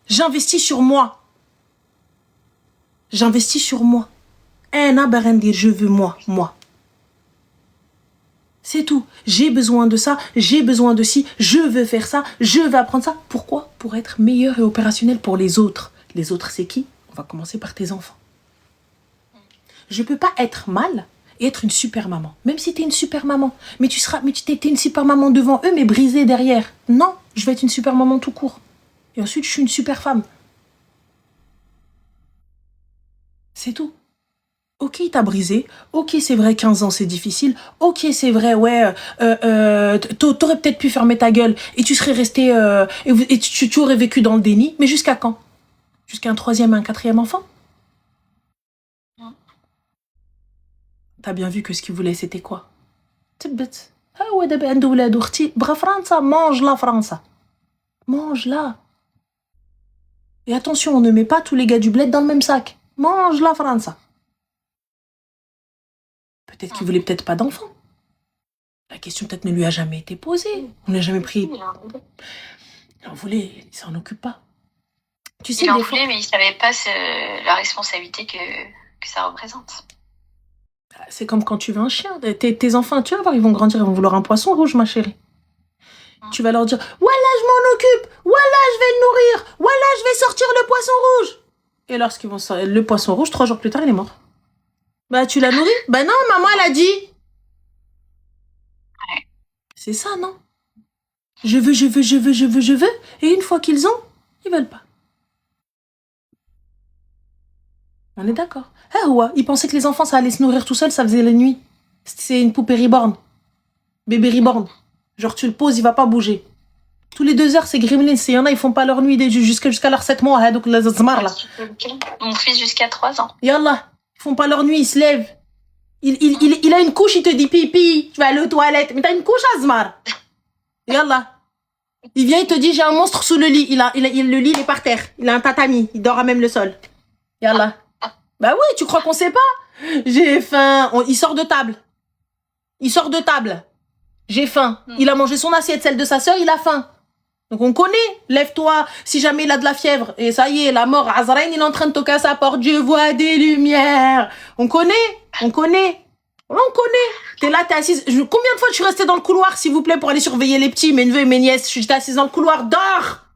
J'investis sur moi. J'investis sur moi. Je veux moi. C'est tout. J'ai besoin de ça, j'ai besoin de ci, je veux faire ça, je veux apprendre ça. Pourquoi? Pour être meilleur et opérationnel pour les autres. Les autres, c'est qui? On va commencer par tes enfants. Je peux pas être mal et être une super maman. Même si t'es une super maman. Mais t'es une super maman devant eux, mais brisée derrière. Non, je vais être une super maman tout court. Et ensuite, je suis une super femme. C'est tout. Ok, t'as brisé. Ok, c'est vrai, 15 ans, c'est difficile. Ok, c'est vrai, ouais, t'aurais peut-être pu fermer ta gueule et tu serais resté... et tu aurais vécu dans le déni. Mais jusqu'à quand? Jusqu'à un 3e, un 4e enfant? T'as bien vu que ce qu'il voulait, c'était quoi? Tibet. Ah ouais, d'abord, bra France, mange-la, France. Mange-la. Et attention, on ne met pas tous les gars du bled dans le même sac. Mange-la, France. Peut-être qu'il voulait peut-être pas d'enfant. La question peut-être ne lui a jamais été posée. On n'a jamais pris... Il en voulait, il s'en occupe pas. Tu sais, il en voulait, mais il savait pas la responsabilité que ça représente. C'est comme quand tu veux un chien. Tes enfants, tu vas voir, ils vont grandir, ils vont vouloir un poisson rouge, ma chérie. Tu vas leur dire, voilà, je m'en occupe, voilà, je vais le nourrir, voilà, je vais sortir le poisson rouge. Et lorsqu'ils vont sortir le poisson rouge, 3 jours plus tard, il est mort. Bah, tu l'as nourri? Bah non, maman, elle a dit. Ouais. C'est ça, non? Je veux. Et une fois qu'ils ont, ils veulent pas. On est d'accord. Ah ouais, il pensait que les enfants, ça allait se nourrir tout seul, ça faisait la nuit. C'est une poupée reborn. Bébé reborn. Genre, tu le poses, il va pas bouger. Tous les 2 heures, c'est gremlins. Il y en a, ils font pas leur nuit jusqu'à leurs 7 mois. Donc, là. Mon fils jusqu'à 3 ans. Yallah. Ils font pas leur nuit, ils se lèvent. Il a une couche, il te dit pipi, tu vas aller aux toilettes. Mais t'as une couche, Azmar. Yallah. Il vient, il te dit, j'ai un monstre sous le lit. Le lit, il est par terre. Il a un tatami. Il dort à même le sol. Yallah. Bah oui, tu crois qu'on sait pas? J'ai faim. Il sort de table. J'ai faim. Il a mangé son assiette, celle de sa sœur, il a faim. Donc on connaît. Lève-toi. Si jamais il a de la fièvre, et ça y est, la mort, Azraïn, il est en train de toquer à sa porte. Je vois des lumières. On connaît. T'es là, t'es assise. Combien de fois je suis restée dans le couloir, s'il vous plaît, pour aller surveiller les petits, mes neveux et mes nièces? J'étais assise dans le couloir. Dors.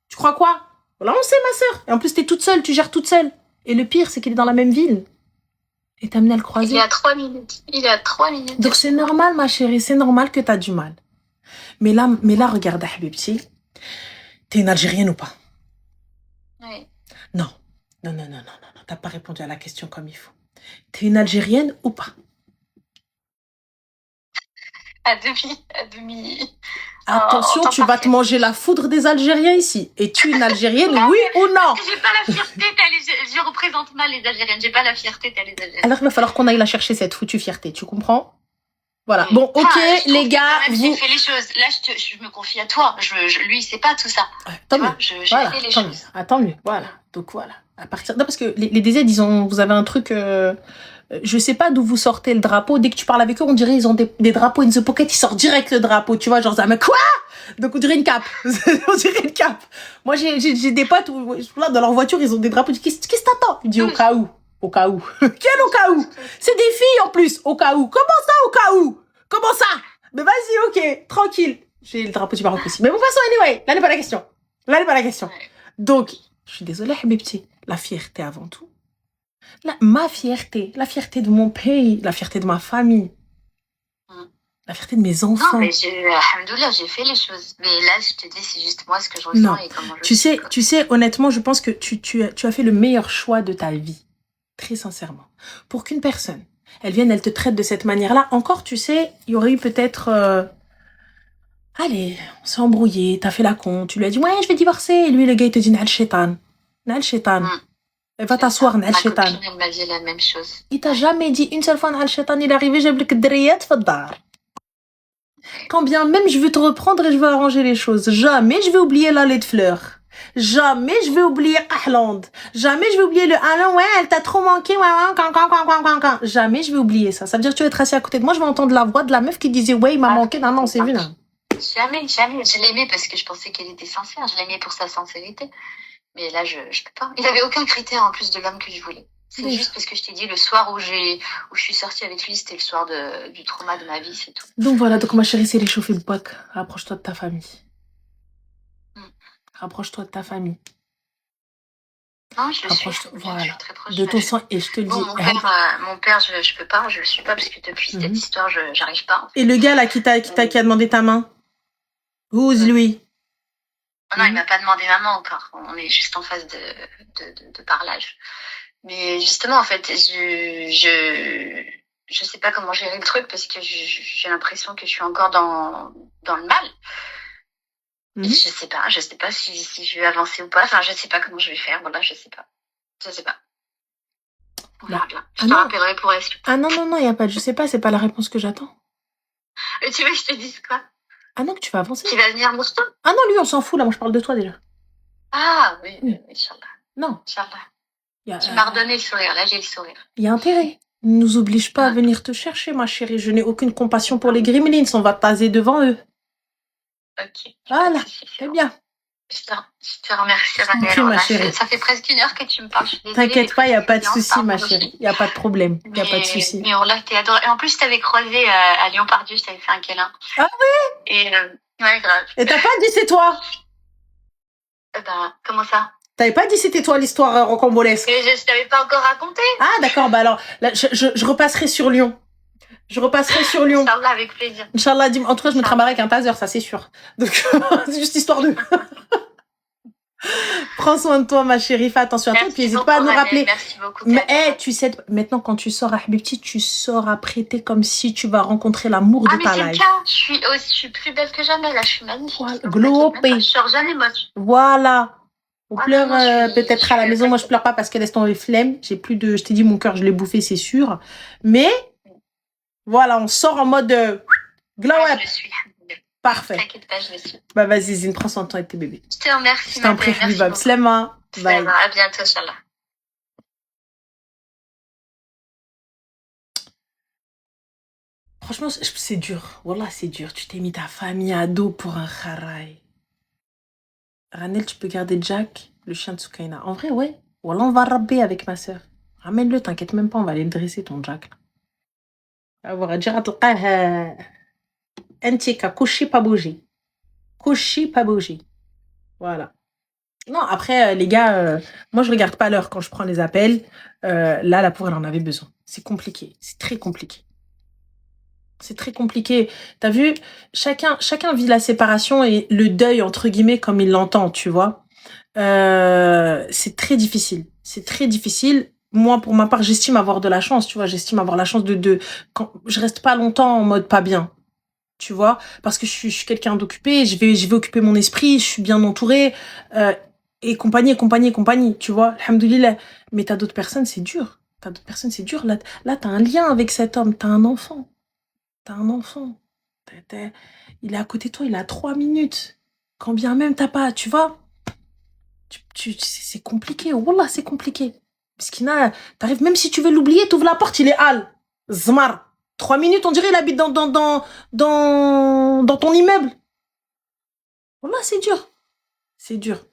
Tu crois quoi? Voilà, on sait, ma sœur. Et en plus, t'es toute seule, tu gères toute seule. Et le pire, c'est qu'il est dans la même ville. Et t'as amené à le croiser. Il est à 3 minutes. Donc c'est normal, ma chérie, c'est normal que t'as du mal. Mais là, regarde, Habibti. T'es une Algérienne ou pas? Oui. Non. T'as pas répondu à la question comme il faut. T'es une Algérienne ou pas? À demi. Attention, tu vas te manger la foudre des Algériens ici. Es-tu une Algérienne, oui ou non? J'ai pas la fierté, je représente mal les Algériennes. J'ai pas la fierté, t'as les Algériennes. Alors il va falloir qu'on aille la chercher, cette foutue fierté, tu comprends? Voilà. Oui. Bon, ok, les gars. J'ai fait les choses. Là, je me confie à toi. Lui, il sait pas tout ça. Tant mieux. J'ai fait les choses. Tant mieux. Voilà. Donc voilà. À partir de... parce que les DZ, vous avez un truc. Je sais pas d'où vous sortez le drapeau. Dès que tu parles avec eux, on dirait ils ont des drapeaux in the pocket. Ils sortent direct le drapeau. Tu vois, genre ça. Mais quoi? Donc on dirait une cape. Moi, j'ai des potes où là dans leur voiture, ils ont des drapeaux. Qu'est-ce que t'attends? Je dis au cas où. Quel au cas où? C'est des filles en plus, au cas où. Comment ça, au cas où? Comment ça? Mais vas-y, ok, tranquille. J'ai le drapeau du Maroc aussi. Mais bon, façon, anyway, là n'est pas la question. Donc, je suis désolée, Habibti. La fierté avant tout. Ma fierté, la fierté de mon pays, la fierté de ma famille, la fierté de mes enfants. Non, mais alhamdoulilah, j'ai fait les choses. Mais là, je te dis, c'est juste moi ce que je ressens et comment je tu sais, honnêtement, je pense que tu as fait le meilleur choix de ta vie. Très sincèrement. Pour qu'une personne, elle vienne, elle te traite de cette manière-là, encore, tu sais, il y aurait eu peut-être... allez, on s'est embrouillé, t'as fait la con, tu lui as dit, ouais, je vais divorcer. Et lui, le gars, il te dit, Nal Shaitan. Va t'asseoir, Nal Shaitan. Ma copine, elle m'a dit la même chose. Il t'a jamais dit une seule fois, Nal Shaitan, il est arrivé, j'ai blek driyat, fadar. Quand bien même je veux te reprendre et je veux arranger les choses, jamais je vais oublier l'allée de fleurs. Jamais je vais oublier Ahland. Jamais je vais oublier le Alain, ouais, elle t'a trop manqué, ouais. Jamais je vais oublier ça. Ça veut dire que tu vas être assis à côté de moi, je vais entendre la voix de la meuf qui disait, ouais, il m'a manqué. Non, c'est vu, là. Jamais. Je l'aimais parce que je pensais qu'elle était sincère. Je l'aimais pour sa sincérité. Mais là, je peux pas. Il avait aucun critère en plus de l'homme que je voulais. C'est juste parce que je t'ai dit, le soir où je suis sortie avec lui, c'était le soir du trauma de ma vie, c'est tout. Donc voilà, ma chérie, c'est réchauffé le poc. Rapproche-toi de ta famille. Rapproche-toi de ta famille. Non, je le suis. Voilà. Je suis très proche de ton sang, et je te le dis. Mon père, je peux pas, je le suis pas parce que depuis cette histoire, j'arrive pas. En fait. Et le gars là qui a demandé ta main, who's lui? Non, il m'a pas demandé ma main encore. On est juste en phase de parlage. Mais justement, en fait, je sais pas comment gérer le truc parce que j'ai l'impression que je suis encore dans le mal. Je sais pas si je vais avancer ou pas. Enfin, je sais pas comment je vais faire. Voilà, je sais pas. On verra bien. Je te rappellerai pour la suite. Ah non, il y a pas de je sais pas, c'est pas la réponse que j'attends. Mais tu veux que je te dise quoi? Ah non, que tu vas avancer. Tu vas venir Mouston? Ah non, lui, on s'en fout, là, moi je parle de toi déjà. Ah oui, Inch'Allah. Non. Inch'Allah. Tu m'as redonné le sourire, là j'ai le sourire. Il y a intérêt. Ne nous oblige pas à venir te chercher, ma chérie. Je n'ai aucune compassion pour les gremlins, on va te taser devant eux. Ok. Voilà, c'est bien. Je te remercie, Raphaël. Ma chérie. Ça fait presque 1 heure que tu me parles. T'inquiète pas, il n'y a pas de souci, ma chérie. Il n'y a pas de problème. Il n'y a pas de souci. Mais là, t'es adorée. Et en plus, je t'avais croisé à Lyon-Pardieu, je t'avais fait un câlin. Ah oui? Et ouais, grave. Et t'as pas dit c'est toi? Comment ça? T'avais pas dit c'était toi l'histoire rocambolesque? Je t'avais pas encore raconté. Ah d'accord, bah alors, là, je repasserai sur Lyon. Inch'Allah, avec plaisir. Inch'Allah, en tout cas, je me trimballerai avec un taser, ça c'est sûr. Donc, c'est juste histoire de... Prends soin de toi, ma chérie. Fais attention à toi. Et puis, n'hésite pas à nous rappeler. Merci beaucoup. Mais tu sais, maintenant, quand tu sors à Habibti, tu sors à prêter comme si tu vas rencontrer l'amour de ta life. Mais c'est le cas. Je suis plus belle que jamais. Là, je suis magnifique. Voilà. Glopé. Je sors jamais moche. Voilà. On pleure peut-être à la maison. Moi, je pleure pas parce qu'elle laisse tomber les flemmes. J'ai plus de... Je t'ai dit, mon cœur, je l'ai bouffé, c'est sûr. Mais, voilà, on sort en mode glow up. Je suis. Parfait. T'inquiète pas, je le suis. Bah, vas-y, Zine, prends soin de toi avec tes bébés. Je te remercie. Je t'en prie, Biba. Slema. Bye. À bientôt, Inch'Allah. Franchement, c'est dur. Wallah, c'est dur. Tu t'es mis ta famille à dos pour un kharaï. Ranel, tu peux garder Jack, le chien de Soukaina. En vrai, ouais. Wallah, on va rabber avec ma soeur. Ramène-le, t'inquiète même pas, on va aller le dresser, ton Jack. On va dire à Antika, couché, pas bougé. Couché, pas bougé. Voilà. Non, après, les gars, moi, je regarde pas l'heure quand je prends les appels. Là, la pauvre, elle en avait besoin. C'est compliqué. C'est très compliqué. C'est très compliqué. T'as vu, chacun vit la séparation et le deuil, entre guillemets, comme il l'entend, tu vois. C'est très difficile. C'est très difficile. Moi, pour ma part, j'estime avoir de la chance, tu vois. J'estime avoir la chance quand je reste pas longtemps en mode pas bien, tu vois. Parce que je suis quelqu'un d'occupé, je vais occuper mon esprit, je suis bien entourée, et compagnie, tu vois. Alhamdoulilah. Mais t'as d'autres personnes, c'est dur. Là, t'as un lien avec cet homme, t'as un enfant. Il est à côté de toi, il a 3 minutes. Quand bien même t'as pas, tu vois. C'est compliqué. Wallah, c'est compliqué. Parce qu'il t'arrives, même si tu veux l'oublier, t'ouvres la porte, il est hal. Zmar. 3 minutes, on dirait il habite dans ton immeuble. Wallah, c'est dur. C'est dur.